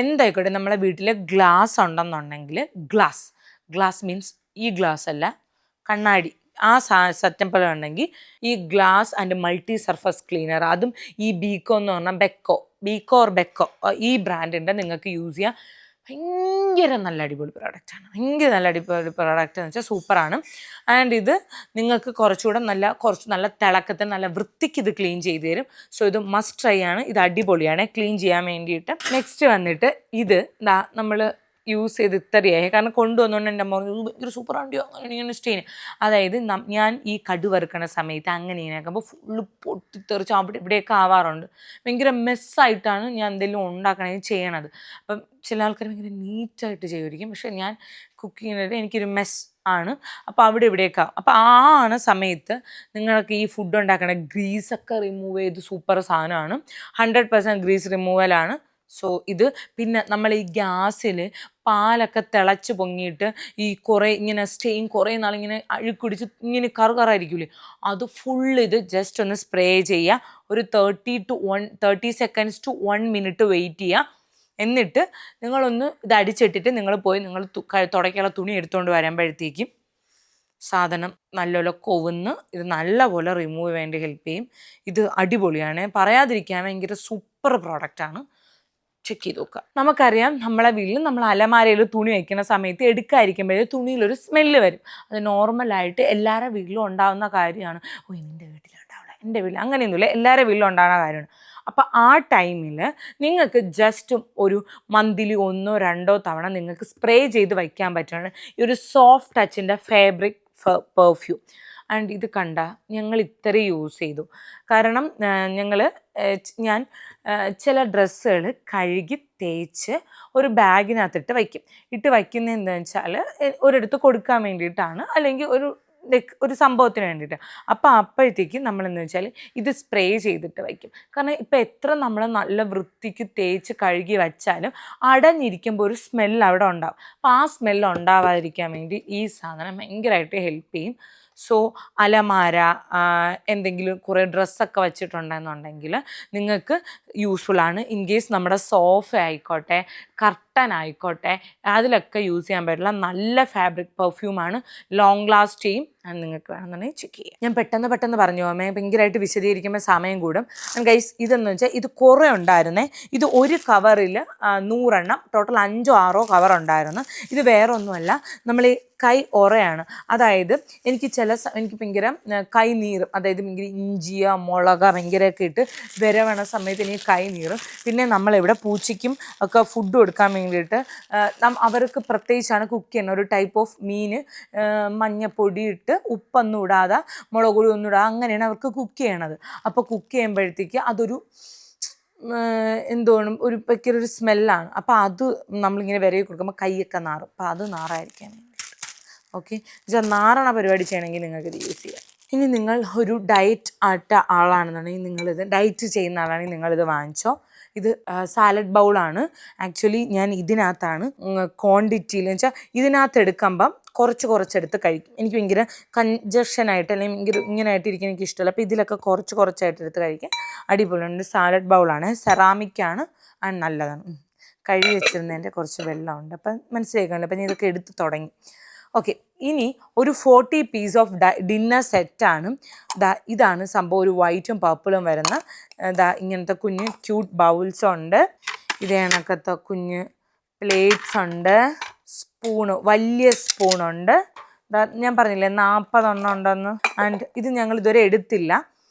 എന്തായിക്കോട്ടെ, നമ്മളെ വീട്ടിൽ ഗ്ലാസ് ഉണ്ടെന്നുണ്ടെങ്കിൽ ഗ്ലാസ് മീൻസ് ഈ ഗ്ലാസ് അല്ല, കണ്ണാടി ആ സെറ്റപ്പിൽ ഉണ്ടെങ്കിൽ ഈ glass and multi surface cleaner, അതും ഈ ബീക്കോ എന്ന് പറഞ്ഞാൽ ബെക്കോ ഈ ബ്രാൻഡിൻ്റെ നിങ്ങൾക്ക് യൂസ് ചെയ്യാം. ഭയങ്കര നല്ല അടിപൊളി പ്രോഡക്റ്റാണ്, ഭയങ്കര നല്ല അടിപൊളി പ്രോഡക്റ്റ് എന്ന് വെച്ചാൽ സൂപ്പറാണ്. ആൻഡ് ഇത് നിങ്ങൾക്ക് കുറച്ചുകൂടെ കുറച്ച് നല്ല തിളക്കത്തിൽ നല്ല വൃത്തിക്ക് ഇത് ക്ലീൻ ചെയ്ത് തരും. സോ ഇത് മസ്റ്റ് ട്രൈ ആണ്, ഇത് അടിപൊളിയാണ് ക്ലീൻ ചെയ്യാൻ വേണ്ടിയിട്ട്. നെക്സ്റ്റ് വന്നിട്ട് ഇത് നമ്മൾ യൂസ് ചെയ്ത് ഇത്രയായി, കാരണം കൊണ്ടുവന്നുകൊണ്ട് എൻ്റെ അമ്മ ഭയങ്കര സൂപ്പറാണ്ടിയോ അങ്ങനെ സ്റ്റെയിൻ. അതായത് ഞാൻ ഈ കടു വറുക്കണ സമയത്ത് അങ്ങനെ ഇങ്ങനെയാക്കുമ്പോൾ ഫുള്ള് പൊട്ടിത്തെറിച്ച് അവിടെ ഇവിടെയൊക്കെ ആവാറുണ്ട്. ഭയങ്കര മെസ്സായിട്ടാണ് ഞാൻ എന്തെങ്കിലും ഉണ്ടാക്കണമെങ്കിൽ ചെയ്യണത്. അപ്പം ചില ആൾക്കാർ ഭയങ്കര നീറ്റായിട്ട് ചെയ്യുമായിരിക്കും, പക്ഷേ ഞാൻ കുക്കിങ്ങിൽ എനിക്കൊരു മെസ് ആണ്. അപ്പോൾ അവിടെ ഇവിടെയൊക്കെ അപ്പോൾ ആ സമയത്ത് നിങ്ങൾക്ക് ഈ ഫുഡ് ഉണ്ടാക്കണ ഗ്രീസൊക്കെ റിമൂവ് ചെയ്ത് സൂപ്പർ സാധനമാണ്. 100% ഗ്രീസ് റിമൂവലാണ്. സോ ഇത് പിന്നെ നമ്മൾ ഈ ഗ്യാസിൽ പാലൊക്കെ തിളച്ച് പൊങ്ങിയിട്ട് ഈ കുറേ ഇങ്ങനെ സ്റ്റെയിൻ കുറേ നാളിങ്ങനെ അഴുക്കുടിച്ച് ഇങ്ങനെ കറുകറായിരിക്കില്ലേ, അത് ഫുള്ള് ഇത് ജസ്റ്റ് ഒന്ന് സ്പ്രേ ചെയ്യുക. ഒരു 30 seconds to 1 minute വെയിറ്റ് ചെയ്യുക. എന്നിട്ട് നിങ്ങളൊന്ന് ഇത് അടിച്ചിട്ടിട്ട് നിങ്ങൾ തുടയ്ക്കാനുള്ള തുണി എടുത്തുകൊണ്ട് വരുമ്പോഴത്തേക്കും സാധനം നല്ലപോലെ കൊവുന്ന് ഇത് നല്ലപോലെ റിമൂവ് വേണ്ടി ഹെൽപ്പ് ചെയ്യും. ഇത് അടിപൊളിയാണ്, പറയാതിരിക്കാൻ ഭയങ്കര സൂപ്പർ പ്രോഡക്റ്റാണ്. ചെക്ക് ചെയ്ത് നോക്കുക. നമുക്കറിയാം, നമ്മളെ വീട്ടിൽ നമ്മൾ അലമാരയിൽ തുണി വയ്ക്കുന്ന സമയത്ത് എടുക്കാതിരിക്കുമ്പോഴേ തുണിയിലൊരു സ്മെല്ല് വരും. അത് നോർമലായിട്ട് എല്ലാവരുടെ വീട്ടിലും ഉണ്ടാകുന്ന കാര്യമാണ്. നിൻ്റെ വീട്ടിലുണ്ടാവില്ല, എൻ്റെ വീട്ടിൽ അങ്ങനെയൊന്നുമില്ല, എല്ലാവരുടെ വീട്ടിലും ഉണ്ടാകുന്ന കാര്യമാണ്. അപ്പോൾ ആ ടൈമിൽ നിങ്ങൾക്ക് ജസ്റ്റ് ഒരു മന്ത്ലി 1-2 തവണ നിങ്ങൾക്ക് സ്പ്രേ ചെയ്ത് വയ്ക്കാൻ പറ്റുകയാണ് ഈ ഒരു സോഫ്റ്റ് ടച്ചിൻ്റെ ഫാബ്രിക് പെർഫ്യൂം. ആൻഡ് ഇത് കണ്ട ഞങ്ങൾ ഇത്രയും യൂസ് ചെയ്തു. കാരണം ഞാൻ ചില ഡ്രസ്സുകൾ കഴുകി തേച്ച് ഒരു ബാഗിനകത്തിട്ട് വയ്ക്കും. വയ്ക്കുന്നത് എന്താണെന്ന് വെച്ചാൽ ഒരിടത്ത് കൊടുക്കാൻ വേണ്ടിയിട്ടാണ്, അല്ലെങ്കിൽ ഒരു സംഭവത്തിന് വേണ്ടിയിട്ട്. അപ്പോഴത്തേക്കും നമ്മളെന്ന് വെച്ചാൽ ഇത് സ്പ്രേ ചെയ്തിട്ട് വയ്ക്കും. കാരണം ഇപ്പം എത്ര നമ്മൾ നല്ല വൃത്തിക്ക് തേച്ച് കഴുകി വച്ചാലും അടഞ്ഞിരിക്കുമ്പോൾ ഒരു സ്മെല്ല് അവിടെ ഉണ്ടാവും. അപ്പോൾ ആ സ്മെല്ല് ഉണ്ടാവാതിരിക്കാൻ വേണ്ടി ഈ സാധനം ഭയങ്കരമായിട്ട് ഹെൽപ്പ് ചെയ്യും. സോ അലമാര എന്തെങ്കിലും കുറേ ഡ്രസ്സൊക്കെ വെച്ചിട്ടുണ്ടെന്നുണ്ടെങ്കിൽ നിങ്ങൾക്ക് യൂസ്ഫുള്ളാണ്. ഇൻ കേസ് നമ്മുടെ സോഫ ആയിക്കോട്ടെ, കർട്ടൻ ആയിക്കോട്ടെ, അതിലൊക്കെ യൂസ് ചെയ്യാൻ പറ്റുള്ള നല്ല ഫാബ്രിക് പെർഫ്യൂമാണ്. ലോങ് ലാസ്റ്റ് ചെയ്യും. നിങ്ങൾക്ക് വേണമെന്നുണ്ടെങ്കിൽ ചെക്ക് ചെയ്യാം. ഞാൻ പെട്ടെന്ന് പറഞ്ഞു പോകാമേ, ഭയങ്കരമായിട്ട് വിശദീകരിക്കുമ്പോൾ സമയം കൂടും. ഗൈസ്, ഇതെന്ന് വെച്ചാൽ ഇത് കുറേ ഉണ്ടായിരുന്നേ. ഇത് ഒരു കവറിൽ 100 എണ്ണം, ടോട്ടൽ 5-6 കവർ ഉണ്ടായിരുന്നു. ഇത് വേറെ ഒന്നുമല്ല, നമ്മൾ ഈ കൈ ഒറയാണ്. അതായത് എനിക്ക് ഭയങ്കര കൈ നീറും. അതായത് ഭയങ്കര ഇഞ്ചിയ മുളക ഭയങ്കരമൊക്കെ ഇട്ട് വിരവണ സമയത്ത് എനിക്ക് കൈ നീറും. പിന്നെ നമ്മളിവിടെ പൂച്ചയ്ക്കും ഒക്കെ ഫുഡ് കൊടുക്കാൻ വേണ്ടിയിട്ട് അവർക്ക് പ്രത്യേകിച്ചാണ് കുക്ക് ചെയ്യുന്ന ഒരു ടൈപ്പ് ഓഫ് മീൻ മഞ്ഞപ്പൊടി ഇട്ട് ഉപ്പൊന്നും ഇടാതെ മുളക് പൊടി ഒന്നും ഇടാതെ അങ്ങനെയാണ് അവർക്ക് കുക്ക് ചെയ്യണത്. അപ്പോൾ കുക്ക് ചെയ്യുമ്പോഴത്തേക്ക് അതൊരു എന്തോണം ഒരു ഭയങ്കര ഒരു സ്മെല്ലാണ്. അപ്പോൾ അത് നമ്മളിങ്ങനെ വിരകി കൊടുക്കുമ്പോൾ കൈയൊക്കെ നാറും. അപ്പോൾ അത് നാറായിരിക്കാൻ വേണ്ടിയിട്ട് ഓക്കെ. നാറണ പരിപാടി ചെയ്യണമെങ്കിൽ നിങ്ങൾക്ക് ഇത് യൂസ് ചെയ്യാം. ഇനി നിങ്ങൾ ഒരു ഡയറ്റ് ആളാണെന്നുണ്ടെങ്കിൽ നിങ്ങളിത് ഡയറ്റ് ചെയ്യുന്ന ആളാണെങ്കിൽ നിങ്ങളിത് വാങ്ങിച്ചോ. ഇത് സാലഡ് ബൗളാണ്. ആക്ച്വലി ഞാൻ ഇതിനകത്താണ് ക്വാണ്ടിറ്റിയിൽ എന്ന് വെച്ചാൽ ഇതിനകത്ത് എടുക്കുമ്പം കുറച്ചെടുത്ത് കഴിക്കും. എനിക്ക് ഭയങ്കര കഞ്ചഷനായിട്ട് അല്ലെങ്കിൽ ഭയങ്കര ഇങ്ങനെ ആയിട്ടിരിക്കാൻ എനിക്ക് ഇഷ്ടമല്ല. അപ്പോൾ ഇതിലൊക്കെ കുറച്ചായിട്ട് എടുത്ത് കഴിക്കാൻ അടിപൊളിയുണ്ട്. സാലഡ് ബൗളാണ്, സെറാമിക്കാണ്, ആൻഡ് നല്ലതാണ്. കഴുകി വെച്ചിരുന്നതിൻ്റെ കുറച്ച് വെള്ളമുണ്ട്. അപ്പം മനസ്സിലാക്കണല്ലോ. അപ്പം ഞാൻ ഇതൊക്കെ എടുത്ത് തുടങ്ങി. ഓക്കെ, ഇനി ഒരു 40 പീസ് ഓഫ് ഡിന്നർ സെറ്റാണ്. ഇതാണ് സംഭവം. ഒരു വൈറ്റും പർപ്പിളും വരുന്ന ഇങ്ങനത്തെ കുഞ്ഞ് ക്യൂട്ട് ബൗൾസ് ഉണ്ട്. ഇതേ കണക്കത്തെ കുഞ്ഞ് പ്ലേറ്റ്സ് ഉണ്ട്. സ്പൂണ്, വലിയ സ്പൂണുണ്ട്. ഞാൻ പറഞ്ഞില്ലേ 40 എണ്ണം ഉണ്ടെന്ന്. ആൻഡ് ഇത് ഞങ്ങൾ ഇതുവരെ എടുത്തില്ല.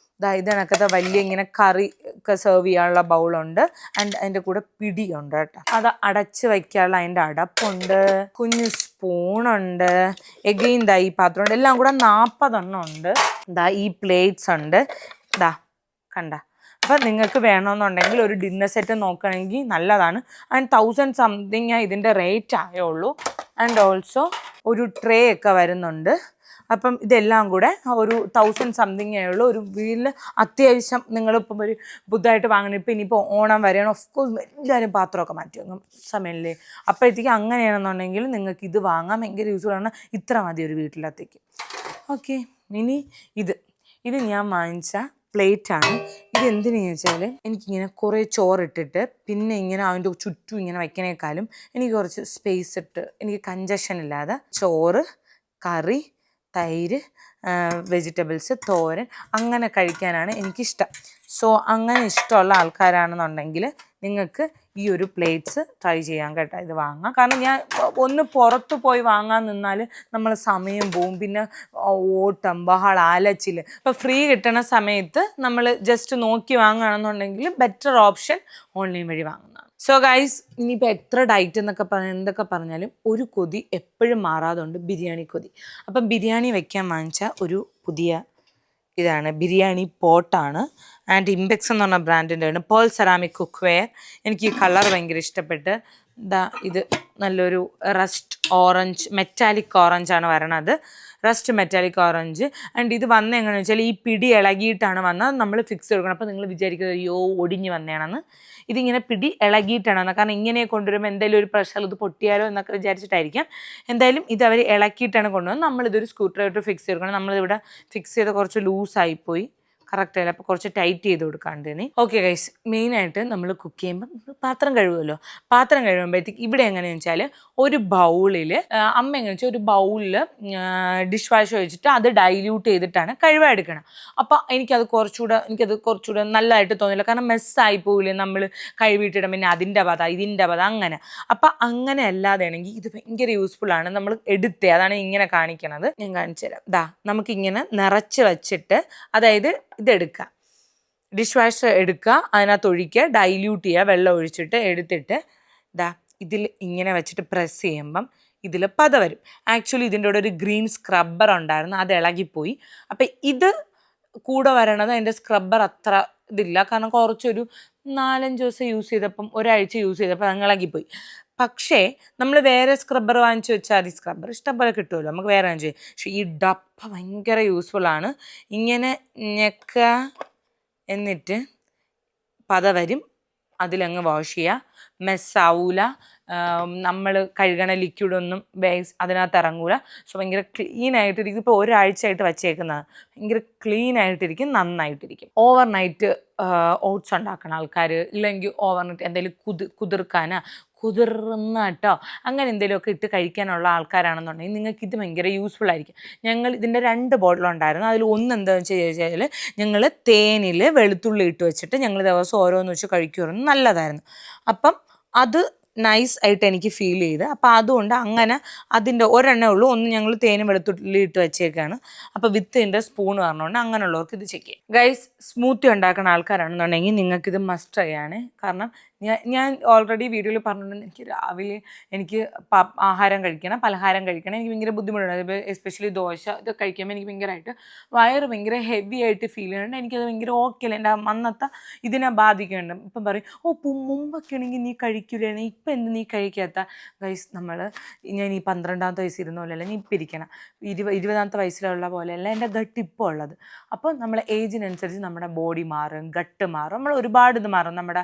ഇത് കണക്കത്തെ വലിയ ഇങ്ങനെ കറി ഒക്കെ സെർവ് ചെയ്യാനുള്ള ബൗളുണ്ട്. ആൻഡ് അതിൻ്റെ കൂടെ പിടിയുണ്ട് കേട്ടോ. അത് അടച്ച് വയ്ക്കാനുള്ള അതിൻ്റെ അടപ്പുണ്ട്. കുഞ്ഞു സ്പൂണുണ്ട്. എഗെയിൻ ഈ പാത്രമുണ്ട്. എല്ലാം കൂടെ 40 എണ്ണം ഉണ്ട്. ഈ പ്ലേറ്റ്സ് ഉണ്ട്. കണ്ട. അപ്പം നിങ്ങൾക്ക് വേണമെന്നുണ്ടെങ്കിൽ ഒരു ഡിന്നർ സെറ്റ് നോക്കുകയാണെങ്കിൽ നല്ലതാണ്. ആൻഡ് 1000 സംതിങ് ഇതിൻ്റെ റേറ്റ് ആയുള്ളൂ. ആൻഡ് ഓൾസോ ഒരു ട്രേ ഒക്കെ വരുന്നുണ്ട്. അപ്പം ഇതെല്ലാം കൂടെ ഒരു 1000 സംതിങ് ആയുള്ളൂ. ഒരു വീട്ടിൽ അത്യാവശ്യം നിങ്ങളിപ്പം ഒരു പുതുതായിട്ട് വാങ്ങണം. ഇപ്പം ഇനിയിപ്പോൾ ഓണം വരെയാണ്. ഓഫ്കോഴ്സ് എല്ലാവരും പാത്രമൊക്കെ മാറ്റി വാങ്ങും സമയമില്ലേ. അപ്പോഴത്തേക്ക് അങ്ങനെയാണെന്നുണ്ടെങ്കിൽ നിങ്ങൾക്ക് ഇത് വാങ്ങാൻ ഭയങ്കര യൂസ്ഫുൾ ആണ്. ഇത്ര മതി ഒരു വീട്ടിലത്തേക്ക്. ഓക്കെ, ഇനി ഇത് ഞാൻ വാങ്ങിച്ച പ്ലേറ്റാണ്. ഇത് എന്തിനാണെന്ന് വെച്ചാൽ എനിക്കിങ്ങനെ കുറേ ചോറിട്ടിട്ട് പിന്നെ ഇങ്ങനെ അതിൻ്റെ ചുറ്റും ഇങ്ങനെ വയ്ക്കണേക്കാളും എനിക്ക് കുറച്ച് സ്പേസ് ഇട്ട് എനിക്ക് കഞ്ചഷൻ ഇല്ലാതെ ചോറ്, കറി, തൈര്, വെജിറ്റബിൾസ്, തോരൻ അങ്ങനെ കഴിക്കാനാണ് എനിക്കിഷ്ടം. സോ അങ്ങനെ ഇഷ്ടമുള്ള ആൾക്കാരാണെന്നുണ്ടെങ്കിൽ നിങ്ങൾക്ക് ഈ ഒരു പ്ലേറ്റ്സ് ട്രൈ ചെയ്യാൻ കേട്ടോ. ഇത് വാങ്ങാം. കാരണം ഞാൻ ഒന്ന് പുറത്ത് പോയി വാങ്ങാൻ നിന്നാൽ നമ്മൾ സമയം പോവും. പിന്നെ ഓട്ടം ബഹളം അലച്ചിൽ. ഇപ്പോൾ ഫ്രീ കിട്ടണ സമയത്ത് നമ്മൾ ജസ്റ്റ് നോക്കി വാങ്ങുകയാണെന്നുണ്ടെങ്കിൽ ബെറ്റർ ഓപ്ഷൻ ഓൺലൈൻ വഴി വാങ്ങുന്നതാണ്. സോ ഗൈസ്, ഇനിയിപ്പോൾ എത്ര ഡയറ്റ് എന്തൊക്കെ പറഞ്ഞാലും ഒരു കൊതി എപ്പോഴും മാറാതുണ്ട്, ബിരിയാണി കൊതി. അപ്പം ബിരിയാണി വെക്കാൻ വാങ്ങിച്ച ഒരു പുതിയ ഇതാണ് ബിരിയാണി പോട്ടാണ്. ആൻഡ് ഇംപെക്സ് എന്ന് പറഞ്ഞ ബ്രാൻഡിൻ്റെ ആണ്. Pearl ceramic cook wear. എനിക്ക് ഈ കളർ ഭയങ്കര ഇഷ്ടപ്പെട്ട്. ഇത് നല്ലൊരു റസ്റ്റ് ഓറഞ്ച്, മെറ്റാലിക് ഓറഞ്ചാണ് വരണത്. Rest metallic orange. ആൻഡ് ഇത് എങ്ങനെയാണെന്ന് വെച്ചാൽ ഈ പിടി ഇളകിയിട്ടാണ് വന്നത്. നമ്മൾ ഫിക്സ് കൊടുക്കണം. അപ്പോൾ നിങ്ങൾ വിചാരിക്കുന്നത് അയ്യോ ഒടിഞ്ഞ് വന്നേണെന്ന്. ഇതിങ്ങനെ പിടി ഇളകിയിട്ടാണ് വന്നത്. കാരണം ഇങ്ങനെ കൊണ്ടുവരുമ്പോൾ എന്തെങ്കിലും ഒരു പ്രഷർ ഇത് പൊട്ടിയാലോ എന്നൊക്കെ വിചാരിച്ചിട്ടായിരിക്കാം. എന്തായാലും ഇത് അവർ ഇളക്കിയിട്ടാണ് കൊണ്ടുവന്നത്. നമ്മളിതൊരു സ്ക്രൂ ഡ്രൈവർ ഫിക്സ് ചെയ്ത് കൊടുക്കണം. നമ്മളിവിടെ ഫിക്സ് ചെയ്ത് കുറച്ച് ലൂസായിപ്പോയി, കറക്റ്റ് ആയില്ല. അപ്പോൾ കുറച്ച് ടൈറ്റ് ചെയ്ത് കൊടുക്കാണ്ട് ഇനി. ഓക്കെ ഗൈസ്, മെയിനായിട്ട് നമ്മൾ കുക്ക് ചെയ്യുമ്പോൾ പാത്രം കഴുകുമല്ലോ. പാത്രം കഴുകുമ്പോഴത്തേക്ക് ഇവിടെ എങ്ങനെയാണെന്ന് വെച്ചാൽ ഒരു ബൗളിൽ അമ്മ എങ്ങനെ വെച്ചാൽ ഒരു ബൗളിൽ ഡിഷ് വാഷ് ഒഴിച്ചിട്ട് അത് ഡൈല്യൂട്ട് ചെയ്തിട്ടാണ് കഴുകാൻ എടുക്കണം. അപ്പോൾ എനിക്കത് കുറച്ചുകൂടെ നല്ലതായിട്ട് തോന്നില്ല. കാരണം മെസ്സായി പോവില്ലേ നമ്മൾ കഴുകിയിട്ടിടും. പിന്നെ അതിൻ്റെ പത ഇതിൻ്റെ പത അങ്ങനെ. അപ്പം അങ്ങനെ അല്ലാതെയാണെങ്കിൽ ഇത് ഭയങ്കര യൂസ്ഫുള്ളാണ്. നമ്മൾ അതാണ് ഇങ്ങനെ കാണിക്കണത്. ഞാൻ കാണിച്ചു തരാം. നമുക്കിങ്ങനെ നിറച്ച് വച്ചിട്ട്, അതായത് ഇതെടുക്കുക, ഡിഷ് വാഷ് എടുക്കുക, അതിനകത്ത് ഒഴിക്കുക, ഡൈല്യൂട്ട് ചെയ്യുക, വെള്ളം ഒഴിച്ചിട്ട് എടുത്തിട്ട് ഇതിൽ ഇങ്ങനെ വെച്ചിട്ട് പ്രസ് ചെയ്യുമ്പം ഇതിൽ പത വരും. ആക്ച്വലി ഇതിൻ്റെ കൂടെ ഒരു ഗ്രീൻ സ്ക്രബ്ബർ ഉണ്ടായിരുന്നു, അത് ഇളകിപ്പോയി. അപ്പം ഇത് കൂടെ വരണത് അതിൻ്റെ സ്ക്രബ്ബർ അത്ര ഇതില്ല. കാരണം കുറച്ചൊരു 4-5 ദിവസം യൂസ് ചെയ്തപ്പം, ഒരാഴ്ച യൂസ് ചെയ്തപ്പോൾ അത് ഇളകിപ്പോയി. പക്ഷേ നമ്മൾ വേറെ സ്ക്രബ്ബർ വാങ്ങിച്ച് വെച്ചാൽ മതി. സ്ക്രബ്ബർ ഇഷ്ടംപോലെ കിട്ടുമല്ലോ, നമുക്ക് വേറെ വാങ്ങിച്ച്. പക്ഷേ ഈ ഡപ്പ ഭയങ്കര യൂസ്ഫുള്ളാണ്. ഇങ്ങനെ ഞെക്കുക, എന്നിട്ട് പത വരും, അതിലങ്ങ് വാഷ് ചെയ്യുക. മെസ്സാവൂല. നമ്മൾ കഴുകണ ലിക്വിഡൊന്നും അതിനകത്ത് ഇറങ്ങൂല. സോ ഭയങ്കര ക്ലീനായിട്ടിരിക്കും. ഇപ്പോൾ ഒരാഴ്ചയായിട്ട് വച്ചേക്കുന്നത് ഭയങ്കര ക്ലീനായിട്ടിരിക്കും, നന്നായിട്ടിരിക്കും. ഓവർനൈറ്റ് ഓട്സ് ഉണ്ടാക്കണം ആൾക്കാർ, ഇല്ലെങ്കിൽ ഓവർനൈറ്റ് എന്തെങ്കിലും കുതിർന്ന കേട്ടോ അങ്ങനെ എന്തെങ്കിലുമൊക്കെ ഇട്ട് കഴിക്കാനുള്ള ആൾക്കാരാണെന്നുണ്ടെങ്കിൽ നിങ്ങൾക്ക് ഇത് ഭയങ്കര യൂസ്ഫുൾ ആയിരിക്കും. ഞങ്ങൾ ഇതിൻ്റെ 2 ബോട്ടിലുണ്ടായിരുന്നു. അതിൽ ഒന്ന് എന്താണെന്ന് ചോദിച്ചാൽ ഞങ്ങൾ തേനിൽ വെളുത്തുള്ളി ഇട്ട് വെച്ചിട്ട് ഞങ്ങൾ ദിവസം ഓരോന്ന് വെച്ച് കഴിക്കുമായിരുന്നു. നല്ലതായിരുന്നു. അപ്പം അത് നൈസ് ആയിട്ട് എനിക്ക് ഫീൽ ചെയ്ത്. അപ്പോൾ അതുകൊണ്ട് അങ്ങനെ അതിൻ്റെ ഒരെണ്ണേ ഉള്ളൂ. ഒന്ന് ഞങ്ങൾ തേനും വെളുത്തുള്ളി ഇട്ട് വെച്ചേക്കാണ്. അപ്പോൾ വിത്തിൻ്റെ സ്പൂൺ പറഞ്ഞുകൊണ്ട് അങ്ങനെയുള്ളവർക്ക് ഇത് ചെക്ക് ചെയ്യാം. ഗൈസ്, സ്മൂത്തി ഉണ്ടാക്കുന്ന ആൾക്കാരാണെന്നുണ്ടെങ്കിൽ നിങ്ങൾക്കിത് മസ്റ്റ് ട്രൈ ആണ്. കാരണം ഞാൻ ഓൾറെഡി വീഡിയോയിൽ പറഞ്ഞിട്ടുണ്ട്, എനിക്ക് രാവിലെ എനിക്ക് ആഹാരം കഴിക്കണം, പലഹാരം കഴിക്കണം, എനിക്ക് ഭയങ്കര ബുദ്ധിമുട്ടുണ്ട്. അതിപ്പോൾ എസ്പെഷ്യലി ദോശ ഇത് കഴിക്കുമ്പോൾ എനിക്ക് ഭയങ്കരമായിട്ട് വയറ് ഭയങ്കര ഹെവി ആയിട്ട് ഫീൽ ചെയ്യുന്നുണ്ട്. എനിക്കത് ഭയങ്കര ഓക്കെ അല്ല, എൻ്റെ അന്നത്തെ ഇതിനെ ബാധിക്കുന്നുണ്ട്. ഇപ്പം പറയും മുമ്പൊക്കെ ആണെങ്കിൽ നീ കഴിക്കില്ലായിരുന്നു, ഇപ്പം എന്ത് നീ കഴിക്കാത്ത. ഗൈസ്, ഞാൻ ഈ 12ാമത്തെ വയസ്സിൽ ഇരുന്ന പോലെയല്ല, നീ ഇപ്പം ഇരിക്കണം, 20ാമത്തെ വയസ്സിലുള്ള പോലെയല്ല എൻ്റെ ഗട്ട് ഇപ്പോൾ ഉള്ളത്. അപ്പോൾ നമ്മൾ ഏജിനനുസരിച്ച് നമ്മുടെ ബോഡി മാറും, ഗട്ട് മാറും, നമ്മൾ ഒരുപാട് ഇത് മാറും, നമ്മുടെ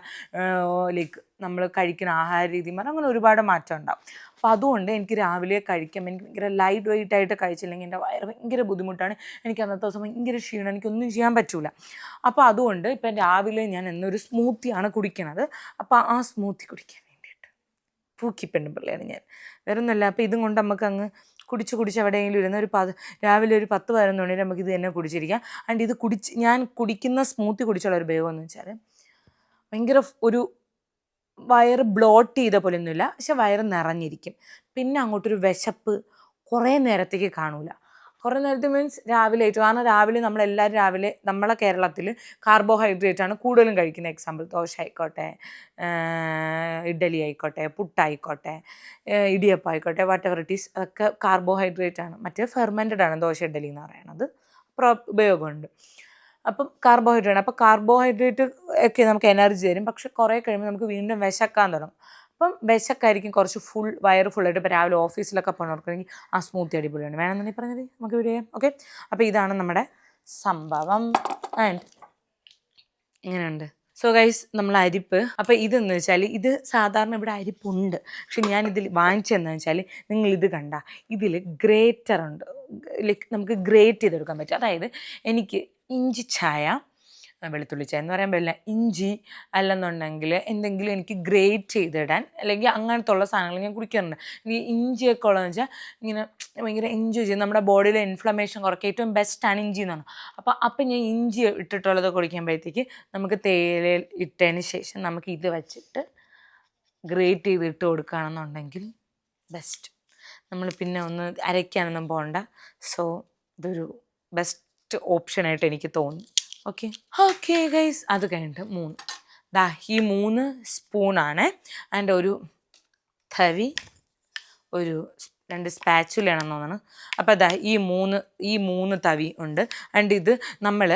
ലൈക്ക് നമ്മൾ കഴിക്കുന്ന ആഹാര രീതി മാറും, അങ്ങനെ ഒരുപാട് മാറ്റം ഉണ്ടാവും. അപ്പോൾ അതുകൊണ്ട് എനിക്ക് രാവിലെ കഴിക്കാം, എനിക്ക് ഭയങ്കര ലൈറ്റ് വെയിറ്റ് ആയിട്ട് കഴിച്ചില്ലെങ്കിൽ എൻ്റെ വയറ് ഭയങ്കര ബുദ്ധിമുട്ടാണ്. എനിക്ക് അന്നത്തെ ദിവസം ഭയങ്കര ക്ഷീണം, എനിക്കൊന്നും ചെയ്യാൻ പറ്റില്ല. അപ്പോൾ അതുകൊണ്ട് ഇപ്പം രാവിലെ ഞാൻ എന്നൊരു സ്മൂത്തിയാണ് കുടിക്കുന്നത്. അപ്പോൾ ആ സ്മൂത്തി കുടിക്കാൻ വേണ്ടിയിട്ട് പൂക്കിപ്പെണ്ണും പിള്ളയാണ് ഞാൻ, വേറെ ഒന്നുമല്ല. അപ്പോൾ ഇതും കൊണ്ട് നമുക്ക് അങ്ങ് കുടിച്ച് എവിടെയെങ്കിലും ഇരുന്ന് രാവിലെ ഒരു 10-11 മണി നമുക്ക് ഇത് തന്നെ കുടിച്ചിരിക്കാം. ആൻഡ് ഇത് ഞാൻ കുടിക്കുന്ന സ്മൂത്തി കുടിച്ചുള്ള ഒരു ഉപയോഗം എന്ന് വെച്ചാൽ ഭയങ്കര ഒരു വയറ് ബ്ലോട്ട് ചെയ്ത പോലെ ഒന്നുമില്ല, പക്ഷെ വയറ് നിറഞ്ഞിരിക്കും. പിന്നെ അങ്ങോട്ടൊരു വിശപ്പ് കുറേ നേരത്തേക്ക് കാണൂല. കുറേ നേരത്തെ മീൻസ് രാവിലെ ആയിട്ട്, കാരണം രാവിലെ നമ്മളെല്ലാവരും രാവിലെ നമ്മളെ കേരളത്തിൽ കാർബോഹൈഡ്രേറ്റ് ആണ് കൂടുതലും കഴിക്കുന്നത്. എക്സാമ്പിൾ ദോശ ആയിക്കോട്ടെ, ഇഡ്ഡലി ആയിക്കോട്ടെ, പുട്ടായിക്കോട്ടെ, ഇടിയപ്പം ആയിക്കോട്ടെ, വാട്ട് എവർ ഇറ്റ് ഈസ്, അതൊക്കെ കാർബോഹൈഡ്രേറ്റ് ആണ്. മറ്റേ ഫെർമെൻറ്റഡ് ആണ് ദോശ ഇഡ്ഡലി എന്ന് പറയുന്നത്. ഉപയോഗമുണ്ട്. അപ്പം കാർബോഹൈഡ്രേറ്റ്, അപ്പോൾ കാർബോഹൈഡ്രേറ്റ് ഒക്കെ നമുക്ക് എനർജി തരും, പക്ഷെ കുറേ കഴിയുമ്പോൾ നമുക്ക് വീണ്ടും വിശക്കാൻ തുടങ്ങും. അപ്പം വിശക്കായിരിക്കും, കുറച്ച് വയറ് ഫുള്ളായിട്ട്. ഇപ്പോൾ രാവിലെ ഓഫീസിലൊക്കെ പോകണമെങ്കിൽ ആ സ്മൂത്തി അടിപൊളിയാണ്, വേണമെന്നുണ്ടെങ്കിൽ പറഞ്ഞത് നമുക്ക് വീഡിയോ ചെയ്യാം. ഓക്കെ, അപ്പോൾ ഇതാണ് നമ്മുടെ സംഭവം. ആൻഡ് ഇങ്ങനെയുണ്ട്. സോ ഗൈസ്, നമ്മൾ അരിപ്പ്, അപ്പോൾ ഇതെന്ന് വെച്ചാൽ ഇത് സാധാരണ ഇവിടെ അരിപ്പുണ്ട്, പക്ഷെ ഞാനിതിൽ വാങ്ങിച്ചതെന്ന് വെച്ചാൽ നിങ്ങളിത് കണ്ട, ഇതിൽ ഗ്രേറ്റർ ഉണ്ട്, ലൈക്ക് നമുക്ക് ഗ്രേറ്റ് ചെയ്തെടുക്കാൻ പറ്റും. അതായത് എനിക്ക് ഇഞ്ചി ചായ, വെളുത്തുള്ളി ചായ എന്ന് പറയാൻ പറ്റില്ല, ഇഞ്ചി അല്ലെന്നുണ്ടെങ്കിൽ എന്തെങ്കിലും എനിക്ക് ഗ്രേറ്റ് ചെയ്തിടാൻ, അല്ലെങ്കിൽ അങ്ങനത്തെ ഉള്ള സാധനങ്ങൾ ഞാൻ കുടിക്കാറുണ്ട്. എനിക്ക് ഇഞ്ചിയൊക്കെ ഉള്ളതെന്ന് വെച്ചാൽ ഇങ്ങനെ ഭയങ്കര എൻജോയ് ചെയ്യും, നമ്മുടെ ബോഡിയിലെ ഇൻഫ്ലമേഷൻ കുറയ്ക്കുക, ഏറ്റവും ബെസ്റ്റാണ് ഇഞ്ചി എന്ന് പറഞ്ഞാൽ. അപ്പം ഞാൻ ഇഞ്ചി ഇട്ടിട്ടുള്ളത് കുടിക്കുമ്പോഴത്തേക്ക് നമുക്ക് തേയില ഇട്ടതിന് ശേഷം നമുക്ക് ഇത് വെച്ചിട്ട് ഗ്രേറ്റ് ചെയ്ത് ഇട്ട് കൊടുക്കുകയാണെന്നുണ്ടെങ്കിൽ ബെസ്റ്റ്. നമ്മൾ പിന്നെ ഒന്ന് അരയ്ക്കാനൊന്നും പോകണ്ട. സോ ഇതൊരു ബെസ്റ്റ് ഓപ്ഷനായിട്ട് എനിക്ക് തോന്നി. ഓക്കെ ഗൈസ്, അത് കഴിഞ്ഞിട്ട് 3 ഈ 3 സ്പൂണാണ്. ആൻഡ് ഒരു തവി, ഒരു 2 സ്പാച്ചുലയാണെന്ന് തോന്നുന്നു. അപ്പോൾ ഈ മൂന്ന് തവി ഉണ്ട്. ആൻഡ് ഇത് നമ്മൾ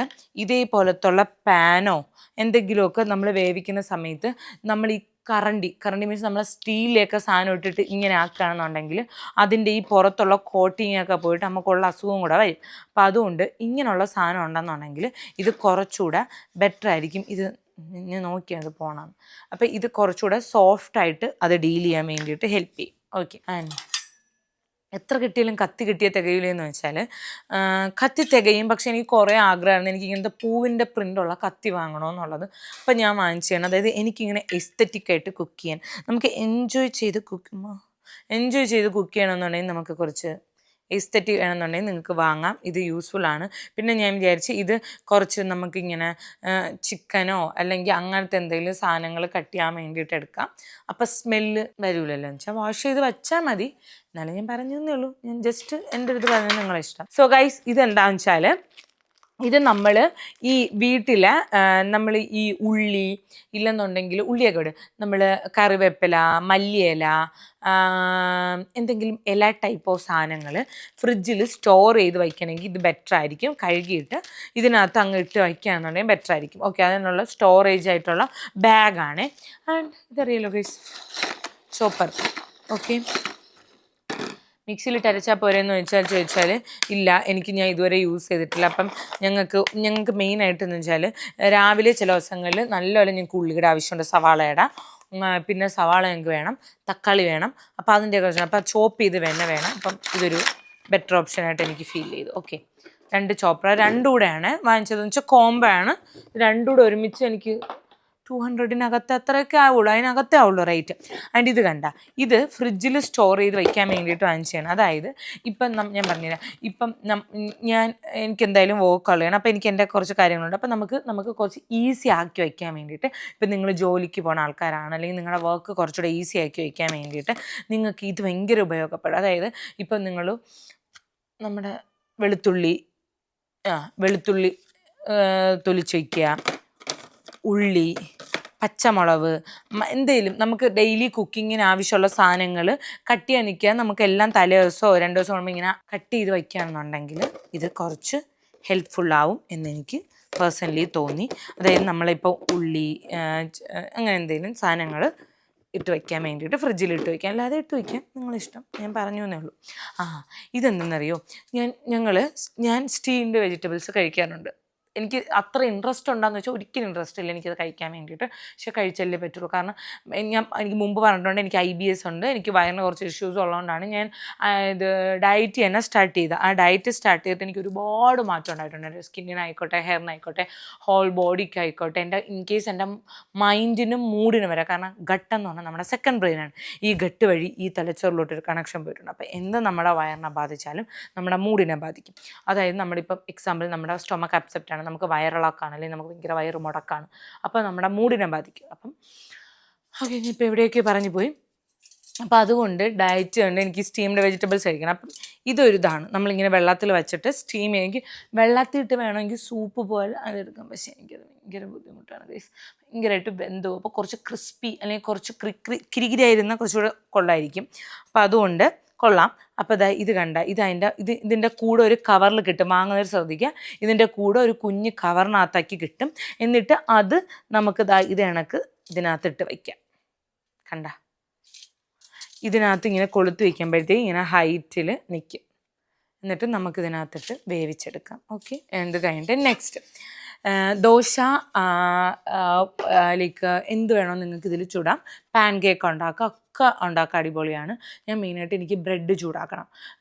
ഇതേപോലത്തുള്ള പാനോ എന്തെങ്കിലുമൊക്കെ നമ്മൾ വേവിക്കുന്ന സമയത്ത് നമ്മൾ ഈ കറണ്ടി മീൻസ് നമ്മൾ സ്റ്റീലിലേക്ക് സാധനം ഇട്ടിട്ട് ഇങ്ങനെ ആക്കുകയാണെന്നുണ്ടെങ്കിൽ അതിൻ്റെ ഈ പുറത്തുള്ള കോട്ടിങ്ങൊക്കെ പോയിട്ട് നമുക്കുള്ള അസുഖം കൂടെ വരും. അപ്പം അതുകൊണ്ട് ഇങ്ങനെയുള്ള സാധനം ഉണ്ടെന്നുണ്ടെങ്കിൽ ഇത് കുറച്ചുകൂടെ ബെറ്റർ ആയിരിക്കും. ഇത് ഞാൻ നോക്കിയത് പോകണം. അപ്പം ഇത് കുറച്ചുകൂടെ സോഫ്റ്റായിട്ട് അത് ഡീൽ ചെയ്യാൻ വേണ്ടിയിട്ട് ഹെൽപ്പ് ചെയ്യും. ഓക്കെ, ആൻഡ് എത്ര കിട്ടിയാലും കത്തി കിട്ടിയ തികയില്ലെന്ന് വെച്ചാൽ കത്തി തികയും, പക്ഷെ എനിക്ക് കുറേ ആഗ്രഹമായിരുന്നു എനിക്ക് ഇങ്ങനത്തെ പൂവിൻ്റെ പ്രിൻ്റുള്ള കത്തി വാങ്ങണമെന്നുള്ളത്. അപ്പം ഞാൻ വാങ്ങിച്ചാണ്. അതായത് എനിക്കിങ്ങനെ എസ്തെറ്റിക്കായിട്ട് കുക്ക് ചെയ്യാൻ, നമുക്ക് എൻജോയ് ചെയ്ത് കുക്ക് ചെയ്യണമെന്നുണ്ടെങ്കിൽ നമുക്ക് കുറച്ച് എസ്തെറ്റിക് വേണമെന്നുണ്ടെങ്കിൽ നിങ്ങൾക്ക് വാങ്ങാം. ഇത് യൂസ്ഫുള്ളാണ്. പിന്നെ ഞാൻ വിചാരിച്ച് ഇത് കുറച്ച് നമുക്കിങ്ങനെ ചിക്കനോ അല്ലെങ്കിൽ അങ്ങനത്തെ എന്തെങ്കിലും സാധനങ്ങൾ കട്ട് ചെയ്യാൻ വേണ്ടിയിട്ട് എടുക്കാം. അപ്പം സ്മെല്ല് വരില്ലല്ലോ എന്ന് വെച്ചാൽ വാഷ് ചെയ്ത് വെച്ചാൽ മതി. എന്നാലും ഞാൻ പറഞ്ഞതേ ഉള്ളൂ, ഞാൻ ജസ്റ്റ് എൻ്റെ അടുത്ത് പറഞ്ഞത് നിങ്ങളെ ഇഷ്ടം. സോ ഗൈസ്, ഇതെന്താണെന്ന് വെച്ചാൽ ഇത് നമ്മൾ ഈ വീട്ടിൽ നമ്മൾ ഈ ഉള്ളി ഇല്ലെന്നുണ്ടെങ്കിൽ ഉള്ളിയൊക്കെ ഇടും, നമ്മൾ കറിവേപ്പില, മല്ലിയില, എന്തെങ്കിലും ഇല ടൈപ്പ് ഓഫ് സാധനങ്ങൾ ഫ്രിഡ്ജിൽ സ്റ്റോർ ചെയ്ത് വയ്ക്കണമെങ്കിൽ ഇത് ബെറ്റർ ആയിരിക്കും. കഴുകിയിട്ട് ഇതിനകത്ത് അങ്ങ് ഇട്ട് വയ്ക്കുകയാണെന്നുണ്ടെങ്കിൽ ബെറ്റർ ആയിരിക്കും. ഓക്കെ, അതിനുള്ള സ്റ്റോറേജ് ആയിട്ടുള്ള ബാഗാണ്. ആൻഡ് ഇതറിയാലോ ഗൈസ്, ചോപ്പർ. ഓക്കെ, മിക്സിയിലിട്ട് അരച്ചാൽ പോരെയെന്ന് ചോദിച്ചാൽ ഇല്ല, ഞാൻ ഇതുവരെ യൂസ് ചെയ്തിട്ടില്ല. അപ്പം ഞങ്ങൾക്ക് മെയിനായിട്ടെന്ന് വെച്ചാൽ രാവിലെ ചില ദിവസങ്ങളിൽ നല്ലപോലെ ഞങ്ങൾക്ക് ഉള്ളിയുടെ ആവശ്യമുണ്ട്, സവാളയുടെ, പിന്നെ സവാള ഞങ്ങൾക്ക് വേണം, തക്കാളി വേണം. അപ്പോൾ അതിൻ്റെയൊക്കെ ആവശ്യം, അപ്പം ചോപ്പ് ചെയ്ത് വേണം. അപ്പം ഇതൊരു ബെറ്റർ ഓപ്ഷനായിട്ട് എനിക്ക് ഫീൽ ചെയ്തു. ഓക്കെ, 2 ചോപ്പർ, 2 കൂടെയാണ് വാങ്ങിച്ചതെന്ന് വെച്ചാൽ കോംബോ ആണ്. 2 കൂടെ ഒരുമിച്ച് എനിക്ക് 200-നകത്ത് അത്രയൊക്കെ ആവുള്ളൂ, അതിനകത്തേ ആവുള്ളൂ റേറ്റ്. ആൻഡ് ഇത് കണ്ട, ഇത് ഫ്രിഡ്ജിൽ സ്റ്റോർ ചെയ്ത് വയ്ക്കാൻ വേണ്ടിയിട്ട് വാങ്ങിച്ചതാണ്. അതായത് ഇപ്പം ഞാൻ പറഞ്ഞുതരാം, ഇപ്പം എനിക്ക് എന്തായാലും വർക്ക് കളയണം, അപ്പോൾ എനിക്ക് എൻ്റെ കുറച്ച് കാര്യങ്ങളുണ്ട്. അപ്പം നമുക്ക് കുറച്ച് ഈസി ആക്കി വയ്ക്കാൻ വേണ്ടിയിട്ട്, ഇപ്പം നിങ്ങൾ ജോലിക്ക് പോകുന്ന ആൾക്കാരാണ്, അല്ലെങ്കിൽ നിങ്ങളുടെ വർക്ക് കുറച്ചുകൂടെ ഈസി ആക്കി വയ്ക്കാൻ വേണ്ടിയിട്ട് നിങ്ങൾക്ക് ഇത് ഭയങ്കര ഉപയോഗപ്പെടും. അതായത് ഇപ്പം നിങ്ങൾ നമ്മുടെ വെളുത്തുള്ളി തൊലിച്ച് വയ്ക്കുക, ഉള്ളി, പച്ചമുളക്, എന്തെങ്കിലും നമുക്ക് ഡെയിലി കുക്കിങ്ങിന് ആവശ്യമുള്ള സാധനങ്ങൾ കട്ട് ചെയ്യാൻ നിൽക്കുക. നമുക്കെല്ലാം തലേ ദിവസമോ 2 ദിവസം കഴിയുമ്പോൾ ഇങ്ങനെ കട്ട് ചെയ്ത് വയ്ക്കുകയാണെന്നുണ്ടെങ്കിൽ ഇത് കുറച്ച് ഹെൽപ്ഫുള്ളാവും എന്നെനിക്ക് പേഴ്സണലി തോന്നി. അതായത് നമ്മളിപ്പോൾ ഉള്ളി അങ്ങനെ എന്തെങ്കിലും സാധനങ്ങൾ ഇട്ട് വയ്ക്കാൻ വേണ്ടിയിട്ട് ഫ്രിഡ്ജിൽ ഇട്ട് വയ്ക്കാം, അല്ലാതെ ഇട്ട് വയ്ക്കാം, നിങ്ങളിഷ്ടം. ഞാൻ പറഞ്ഞു എന്നേ ഉള്ളൂ. ഇതെന്തെന്നറിയോ, ഞാൻ സ്റ്റീംഡ് വെജിറ്റബിൾസ് കഴിക്കാറുണ്ട്. എനിക്ക് അത്ര ഇൻട്രസ്റ്റ് ഉണ്ടാകുന്ന വെച്ചാൽ ഒരിക്കലും ഇൻട്രസ്റ്റ് ഇല്ല എനിക്കത് കഴിക്കാൻ വേണ്ടിയിട്ട്. പക്ഷെ കഴിച്ചല്ലേ പറ്റുള്ളൂ. കാരണം എനിക്ക് മുമ്പ് പറഞ്ഞിട്ടുണ്ട് എനിക്ക് IBS ഉണ്ട്, എനിക്ക് വയറിന് കുറച്ച് ഇഷ്യൂസ് ഉള്ളതുകൊണ്ടാണ് ഞാൻ ഇത് ഡയറ്റ് തന്നെ സ്റ്റാർട്ട് ചെയ്തത്. ആ ഡയറ്റ് സ്റ്റാർട്ട് ചെയ്തിട്ട് എനിക്ക് ഒരുപാട് മാറ്റം ഉണ്ടായിട്ടുണ്ട്. സ്കിന്നിനായിക്കോട്ടെ, ഹെയറിനായിക്കോട്ടെ, ഹോൾ ബോഡിക്കായിക്കോട്ടെ, ഇൻകേസ് എൻ്റെ മൈൻഡിനും മൂഡിനും വരെ. കാരണം ഗട്ട് എന്ന് പറഞ്ഞാൽ നമ്മുടെ സെക്കൻഡ് ബ്രെയിനാണ്. ഈ ഗട്ട് വഴി ഈ തലച്ചോറിലോട്ടൊരു കണക്ഷൻ പോയിട്ടുണ്ട്. അപ്പോൾ എന്ത് നമ്മുടെ വയറിനെ ബാധിച്ചാലും നമ്മുടെ മൂഡിനെ ബാധിക്കും. അതായത് നമ്മളിപ്പം എക്സാമ്പിൾ നമ്മുടെ സ്റ്റൊമക്ക് അപ്സെപ്റ്റ് ആണ്, നമുക്ക് വയറിളക്കാണ്, അല്ലെങ്കിൽ നമുക്ക് ഭയങ്കര വയറ് മുടക്കാണ്, അപ്പോൾ നമ്മുടെ മൂഡിനെ ബാധിക്കും. അപ്പം ഇപ്പോൾ എവിടെയൊക്കെ പറഞ്ഞു പോയി. അപ്പോൾ അതുകൊണ്ട് ഡയറ്റ് കൊണ്ട് എനിക്ക് സ്റ്റീംഡ് വെജിറ്റബിൾസ് കഴിക്കണം. അപ്പം ഇതൊരിതാണ്, നമ്മളിങ്ങനെ വെള്ളത്തിൽ വെച്ചിട്ട് സ്റ്റീം ചെയ്യെങ്കിൽ വെള്ളത്തിലിട്ട് വേണമെങ്കിൽ സൂപ്പ് പോലെ അതെടുക്കാം. പക്ഷേ എനിക്കത് ഭയങ്കര ബുദ്ധിമുട്ടാണ് ഗൈസ്, ഭയങ്കരമായിട്ട് വെന്തോ. അപ്പോൾ കുറച്ച് ക്രിസ്പി അല്ലെങ്കിൽ കുറച്ച് കിരികിരിയായിരുന്ന കുറച്ചുകൂടെ കൊള്ളായിരിക്കും. അപ്പോൾ അതുകൊണ്ട് കൊള്ളാം. അപ്പോൾ ഇത് കണ്ട, ഇതിൻ്റെ കൂടെ ഒരു കവറിൽ കിട്ടും, വാങ്ങുന്നവർ ശ്രദ്ധിക്കുക. ഇതിൻ്റെ കൂടെ ഒരു കുഞ്ഞ് കവറിനകത്താക്കി കിട്ടും. എന്നിട്ട് അത് നമുക്ക് ഇത് കണക്ക് ഇതിനകത്തിട്ട് വയ്ക്കാം. കണ്ട, ഇതിനകത്ത് ഇങ്ങനെ കൊളുത്ത് വയ്ക്കുമ്പോഴത്തേക്ക് ഇങ്ങനെ ഹൈറ്റിൽ നിൽക്കും. എന്നിട്ട് നമുക്കിതിനകത്തിട്ട് വേവിച്ചെടുക്കാം. ഓക്കെ, എന്ത് കഴിഞ്ഞിട്ട് നെക്സ്റ്റ് ദോശ ലൈക്ക് എന്ത് വേണോ നിങ്ങൾക്ക് ഇതിൽ ചൂടാം. പാൻ കേക്ക് ഉണ്ടാക്കാം, ഒക്കെ ഉണ്ടാക്കാൻ അടിപൊളിയാണ്. ഞാൻ മെയിനായിട്ട് എനിക്ക് ബ്രെഡ് ചൂടാക്കണം.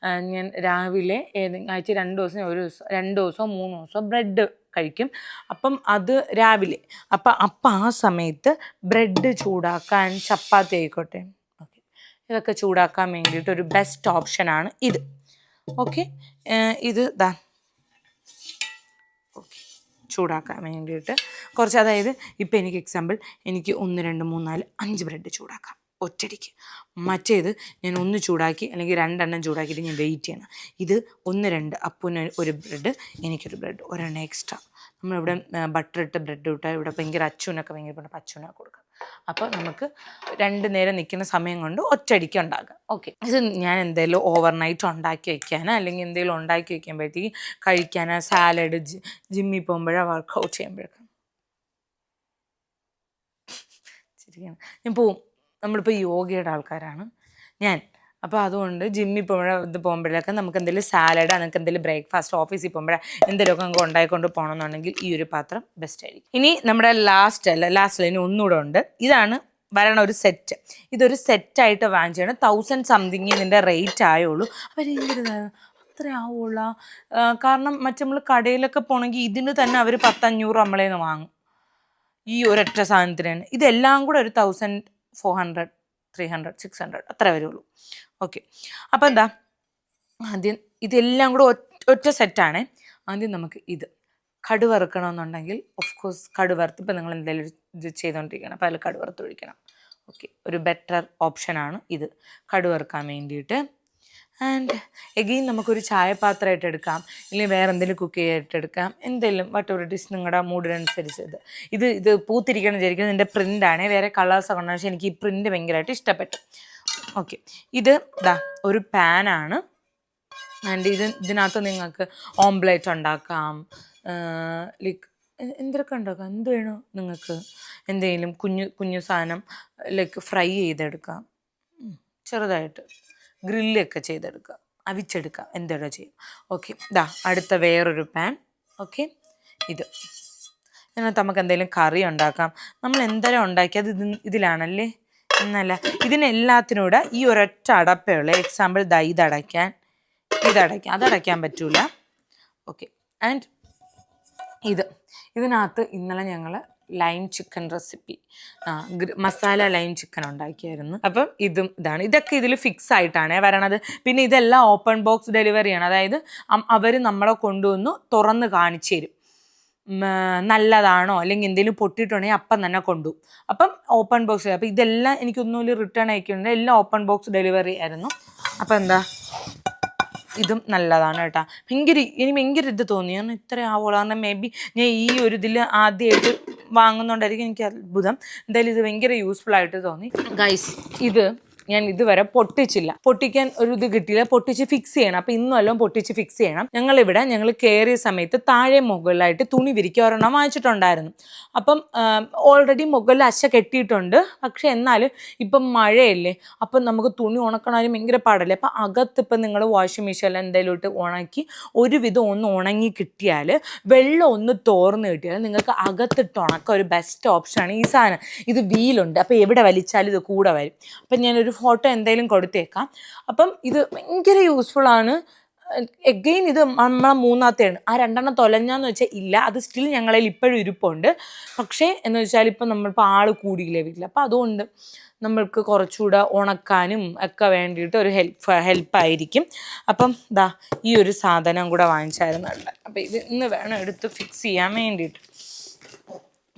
ഞാൻ രാവിലെ ആഴ്ച 2 ദിവസം 2 ദിവസമോ 3 ദിവസമോ ബ്രെഡ് കഴിക്കും. അപ്പം അത് രാവിലെ അപ്പം ആ സമയത്ത് ബ്രെഡ് ചൂടാക്കാൻ, ചപ്പാത്തി ആയിക്കോട്ടെ, ഓക്കെ, ഇതൊക്കെ ചൂടാക്കാൻ വേണ്ടിയിട്ട് ഒരു ബെസ്റ്റ് ഓപ്ഷനാണ് ഇത്. ഓക്കെ, ഇത് ഓക്കെ, ചൂടാക്കാൻ വേണ്ടിയിട്ട് കുറച്ച്, അതായത് ഇപ്പോൾ എനിക്ക് എക്സാമ്പിൾ എനിക്ക് 1 2 3 4 5 ബ്രെഡ് ചൂടാക്കാം ഒറ്റടിക്ക്. മറ്റേത് ഞാൻ 1 ചൂടാക്കി അല്ലെങ്കിൽ 2 എണ്ണം ചൂടാക്കിയിട്ട് ഞാൻ വെയിറ്റ് ചെയ്യണം. ഇത് 1 2, അപ്പൂന് ഒരു ബ്രെഡ്, എനിക്കൊരു ബ്രെഡ്, ഒരെണ്ണം എക്സ്ട്രാ. നമ്മളിവിടെ ബട്ടർ ഇട്ട് ബ്രെഡ് ഇട്ടാൽ ഇവിടെ ഭയങ്കര അച്ഛനൊക്കെ ഭയങ്കര അച്ഛനൊക്കെ കൊടുക്കാം. അപ്പോൾ നമുക്ക് 2 നേരം നിൽക്കുന്ന സമയം കൊണ്ട് ഒറ്റയടിക്ക് ഉണ്ടാക്കാം. ഓക്കെ, ഇത് ഞാൻ എന്തെങ്കിലും ഓവർനൈറ്റ് ഉണ്ടാക്കി വയ്ക്കാനോ അല്ലെങ്കിൽ എന്തെങ്കിലും ഉണ്ടാക്കി വയ്ക്കുമ്പോഴത്തേക്ക് കഴിക്കാനോ, സാലഡ്, ജിമ്മിൽ പോകുമ്പോഴോ വർക്കൗട്ട് ചെയ്യുമ്പോഴൊക്കെ ശരിയാണ് ഞാൻ പോവും. നമ്മളിപ്പോൾ യോഗയുടെ ആൾക്കാരാണ് ഞാൻ. അപ്പോൾ അതുകൊണ്ട് ജിമ്മിൽ പോകുമ്പോഴൊക്കെ നമുക്ക് എന്തെങ്കിലും സാലഡ്, നമുക്ക് എന്തെങ്കിലും ബ്രേക്ക്ഫാസ്റ്റ്, ഓഫീസിൽ പോകുമ്പോഴേ എന്തെങ്കിലുമൊക്കെ നമുക്ക് ഉണ്ടായിക്കൊണ്ട് പോകണമെന്നുണ്ടെങ്കിൽ ഈ ഒരു പാത്രം ബെസ്റ്റ് ആയിരിക്കും. ഇനി നമ്മുടെ ലാസ്റ്റ് ലൈൻ ഒന്നുകൂടെ ഉണ്ട്. ഇതാണ് വരണ ഒരു സെറ്റ്. ഇതൊരു സെറ്റായിട്ട് വാങ്ങിച്ചാണ് 1000 സംതിങ് ഇതിൻ്റെ റേറ്റ് ആയുള്ളൂ. അപ്പോൾ അത്ര ആവുള്ള, കാരണം നമ്മൾ കടയിലൊക്കെ പോകണമെങ്കിൽ ഇതിന് തന്നെ അവർ 1000-500 നമ്മളെ നിന്ന് വാങ്ങും ഈ ഒരൊറ്റ സാധനത്തിന് തന്നെ. ഇതെല്ലാം കൂടെ ഒരു 1400, 300, 600 അത്ര വരുള്ളൂ. ഓക്കെ, അപ്പോൾ ആദ്യം ഇതെല്ലാം കൂടെ ഒറ്റ സെറ്റാണ്. ആദ്യം നമുക്ക് കടുക് വറുക്കണമെന്നുണ്ടെങ്കിൽ ഓഫ് കോഴ്സ് കടുക് വറുത്ത്, ഇപ്പോൾ നിങ്ങൾ എന്തെങ്കിലും ഇത് ചെയ്തുകൊണ്ടിരിക്കണം, അപ്പോൾ അതിൽ കടുക് വറുത്ത് ഒഴിക്കണം. ഓക്കെ, ഒരു ബെറ്റർ ഓപ്ഷനാണ് ഇത് കടുക് വറുക്കാൻ വേണ്ടിയിട്ട്. ആൻഡ് എഗെയിൻ നമുക്കൊരു ചായപാത്രമായിട്ട് എടുക്കാം, ഇല്ലെങ്കിൽ വേറെ എന്തെങ്കിലും കുക്ക് ചെയ്യാനായിട്ട് എടുക്കാം, എന്തെങ്കിലും വട്ട് എവർ ഇറ്റ് ഈസ് നിങ്ങളുടെ മൂഡിനനുസരിച്ച്. ഇത് പൂത്തിരിക്കണം വിചാരിക്കുന്നത് ഇതിൻ്റെ പ്രിൻ്റാണ്, വേറെ കളേഴ്സൊക്കെ ഉണ്ട്, പക്ഷേ എനിക്ക് ഈ പ്രിൻ്റ് ഭയങ്കരമായിട്ട് ഇഷ്ടപ്പെട്ടു. ഓക്കെ, ഇത് ഒരു പാനാണ്. ആൻഡ് ഇതിനകത്ത് നിങ്ങൾക്ക് ഓംപ്ലേറ്റ് ഉണ്ടാക്കാം, ലൈക്ക് എന്തൊക്കെ ഉണ്ടാക്കാം, എന്ത് വേണോ നിങ്ങൾക്ക്, എന്തെങ്കിലും കുഞ്ഞു സാധനം ലൈക്ക് ഫ്രൈ ചെയ്തെടുക്കാം, ചെറുതായിട്ട് ഗ്രില്ലൊക്കെ ചെയ്തെടുക്കാം, അവിച്ചെടുക്കാം, എന്തെങ്കിലും ചെയ്യും. ഓക്കെ, അടുത്ത വേറൊരു പാൻ. ഓക്കെ, ഇതിനകത്ത് നമുക്ക് എന്തെങ്കിലും കറി ഉണ്ടാക്കാം. നമ്മൾ എന്തെങ്കിലും ഉണ്ടാക്കിയത് ഇതിലാണല്ലേ എന്നല്ല, ഇതിനെല്ലാത്തിനൂടെ ഈ ഒരൊറ്റ അടപ്പേ ഉള്ളൂ. എക്സാമ്പിൾ ഇതടയ്ക്കാൻ, അതടയ്ക്കാൻ പറ്റൂല. ഓക്കെ, ആൻഡ് ഇതിനകത്ത് ഇന്നലെ ഞങ്ങൾ lime chicken recipe, masala lime chicken ഉണ്ടാക്കിയായിരുന്നു. അപ്പം ഇതൊക്കെ ഇതിൽ ഫിക്സ് ആയിട്ടാണ് വരണത്. പിന്നെ ഇതെല്ലാം ഓപ്പൺ ബോക്സ് ഡെലിവറിയാണ്, അതായത് അവർ നമ്മളെ കൊണ്ടുവന്ന് തുറന്ന് കാണിച്ചു തരും, നല്ലതാണോ അല്ലെങ്കിൽ എന്തെങ്കിലും പൊട്ടിയിട്ടുണ്ടെങ്കിൽ അപ്പം തന്നെ കൊണ്ടുപോകും. അപ്പം ഓപ്പൺ ബോക്സ്. അപ്പം ഇതെല്ലാം എനിക്കൊന്നുമില്ല റിട്ടേൺ അയക്കുന്നുണ്ട്, എല്ലാം ഓപ്പൺ ബോക്സ് ഡെലിവറി ആയിരുന്നു. അപ്പം ഇതും നല്ലതാണ് കേട്ടോ. ഭയങ്കര ഇത് തോന്നി, കാരണം ഇത്ര ആവുള്ളൂ. കാരണം മേ ബി ഞാൻ ഈ ഒരു ഇതിൽ ആദ്യമായിട്ട് വാങ്ങുന്നതുകൊണ്ടായിരിക്കും എനിക്ക് അത്ഭുതം. എന്തായാലും ഇത് ഭയങ്കര യൂസ്ഫുൾ ആയിട്ട് തോന്നി ഗൈസ്. ഇത് ഞാൻ ഇതുവരെ പൊട്ടിച്ചില്ല, പൊട്ടിക്കാൻ ഒരു ഇത് കിട്ടിയില്ല, പൊട്ടിച്ച് ഫിക്സ് ചെയ്യണം. അപ്പം ഇന്നെല്ലാം പൊട്ടിച്ച് ഫിക്സ് ചെയ്യണം. ഞങ്ങൾ കയറിയ സമയത്ത് താഴെ മുകളിലായിട്ട് തുണി വിരിക്കുക ഒരെണ്ണം വാങ്ങിച്ചിട്ടുണ്ടായിരുന്നു. അപ്പം ഓൾറെഡി മുകളിൽ അശ കെട്ടിയിട്ടുണ്ട്. പക്ഷെ എന്നാലും ഇപ്പം മഴയല്ലേ, അപ്പം നമുക്ക് തുണി ഉണക്കണമാലും ഭയങ്കര പാടല്ലേ. അപ്പം അകത്തിപ്പം നിങ്ങൾ വാഷിംഗ് മെഷീനിൽ എന്തെങ്കിലും ഇട്ട് ഉണക്കി ഒരുവിധം ഒന്ന് ഉണങ്ങി കിട്ടിയാൽ, വെള്ളം ഒന്ന് തോർന്ന് കിട്ടിയാൽ നിങ്ങൾക്ക് അകത്തിട്ട് ഉണക്കം ഒരു ബെസ്റ്റ് ഓപ്ഷനാണ് ഈ സാധനം. ഇത് വീലുണ്ട്, അപ്പോൾ എവിടെ വലിച്ചാലും ഇത് കൂടെ വരും. അപ്പം ഞാനൊരു ഫോട്ടോ എന്തായാലും കൊടുത്തേക്കാം. അപ്പം ഇത് ഭയങ്കര യൂസ്ഫുള്ളാണ്. എഗെയിൻ ഇത് നമ്മളെ മൂന്നാമത്തെയാണ്. ആ 2 തൊലഞ്ഞാന്ന് വെച്ചാൽ ഇല്ല, അത് സ്റ്റിൽ ഞങ്ങളിൽ ഇപ്പോഴും ഇരിപ്പുണ്ട്. പക്ഷേ എന്ന് വെച്ചാൽ ഇപ്പം നമ്മളിപ്പോൾ ആൾ കൂടിയില്ലേ വീട്ടിൽ, അപ്പം അതുകൊണ്ട് നമ്മൾക്ക് കുറച്ചുകൂടെ ഉണക്കാനും ഒക്കെ വേണ്ടിയിട്ട് ഒരു ഹെൽപ്പായിരിക്കും. അപ്പം ദാ ഈ ഒരു സാധനം കൂടെ വാങ്ങിച്ചായിരുന്നുണ്ട്. അപ്പം ഇത് ഇന്ന് വേണം എടുത്ത് ഫിക്സ് ചെയ്യാൻ വേണ്ടിയിട്ട്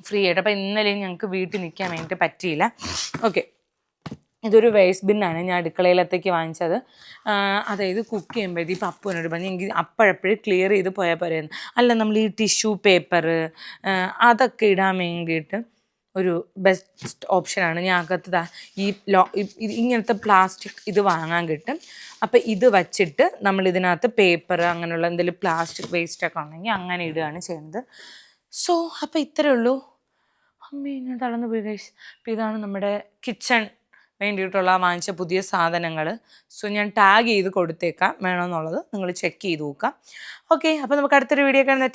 ഫ്രീ ആയിട്ട്. അപ്പം ഇന്നലെയും ഞങ്ങൾക്ക് വീട്ടിൽ നിൽക്കാൻ വേണ്ടിയിട്ട് പറ്റിയില്ല. ഓക്കെ, ഇതൊരു വേസ്റ്റ് ബിന്നാണ് ഞാൻ അടുക്കളയിലത്തേക്ക് വാങ്ങിച്ചത്. അതായത് കുക്ക് ചെയ്യുമ്പോഴത്തേക്ക് ഇപ്പം അപ്പനോട് പറഞ്ഞു എനിക്ക് അപ്പോഴപ്പോഴും ക്ലിയർ ചെയ്ത് പോയാൽ പോരെയെന്ന്. അല്ല, നമ്മൾ ഈ ടിഷ്യൂ പേപ്പർ അതൊക്കെ ഇടാൻ വേണ്ടിയിട്ട് ഒരു ബെസ്റ്റ് ഓപ്ഷനാണ്. ഞാൻ അകത്ത് ഇങ്ങനത്തെ പ്ലാസ്റ്റിക് ഇത് വാങ്ങാൻ കിട്ടും. അപ്പം ഇത് വച്ചിട്ട് നമ്മൾ ഇതിനകത്ത് പേപ്പർ അങ്ങനെയുള്ള എന്തെങ്കിലും പ്ലാസ്റ്റിക് വേസ്റ്റൊക്കെ ഉണ്ടെങ്കിൽ അങ്ങനെ ഇടുകയാണ് ചെയ്യുന്നത്. സോ അപ്പം ഇത്രയേ ഉള്ളൂ. അമ്മേ ഞാൻ തളർന്നു പോയി ഗൈസ്. അപ്പം ഇതാണ് നമ്മുടെ കിച്ചൺ വേണ്ടിയിട്ടുള്ള വാങ്ങിച്ച പുതിയ സാധനങ്ങൾ. സോ ഞാൻ ടാഗ് ചെയ്ത് കൊടുത്തേക്കാം വേണമെന്നുള്ളത്, നിങ്ങൾ ചെക്ക് ചെയ്ത് നോക്കാം. ഓക്കെ, അപ്പോൾ നമുക്ക് അടുത്തൊരു വീഡിയോ കാണുന്ന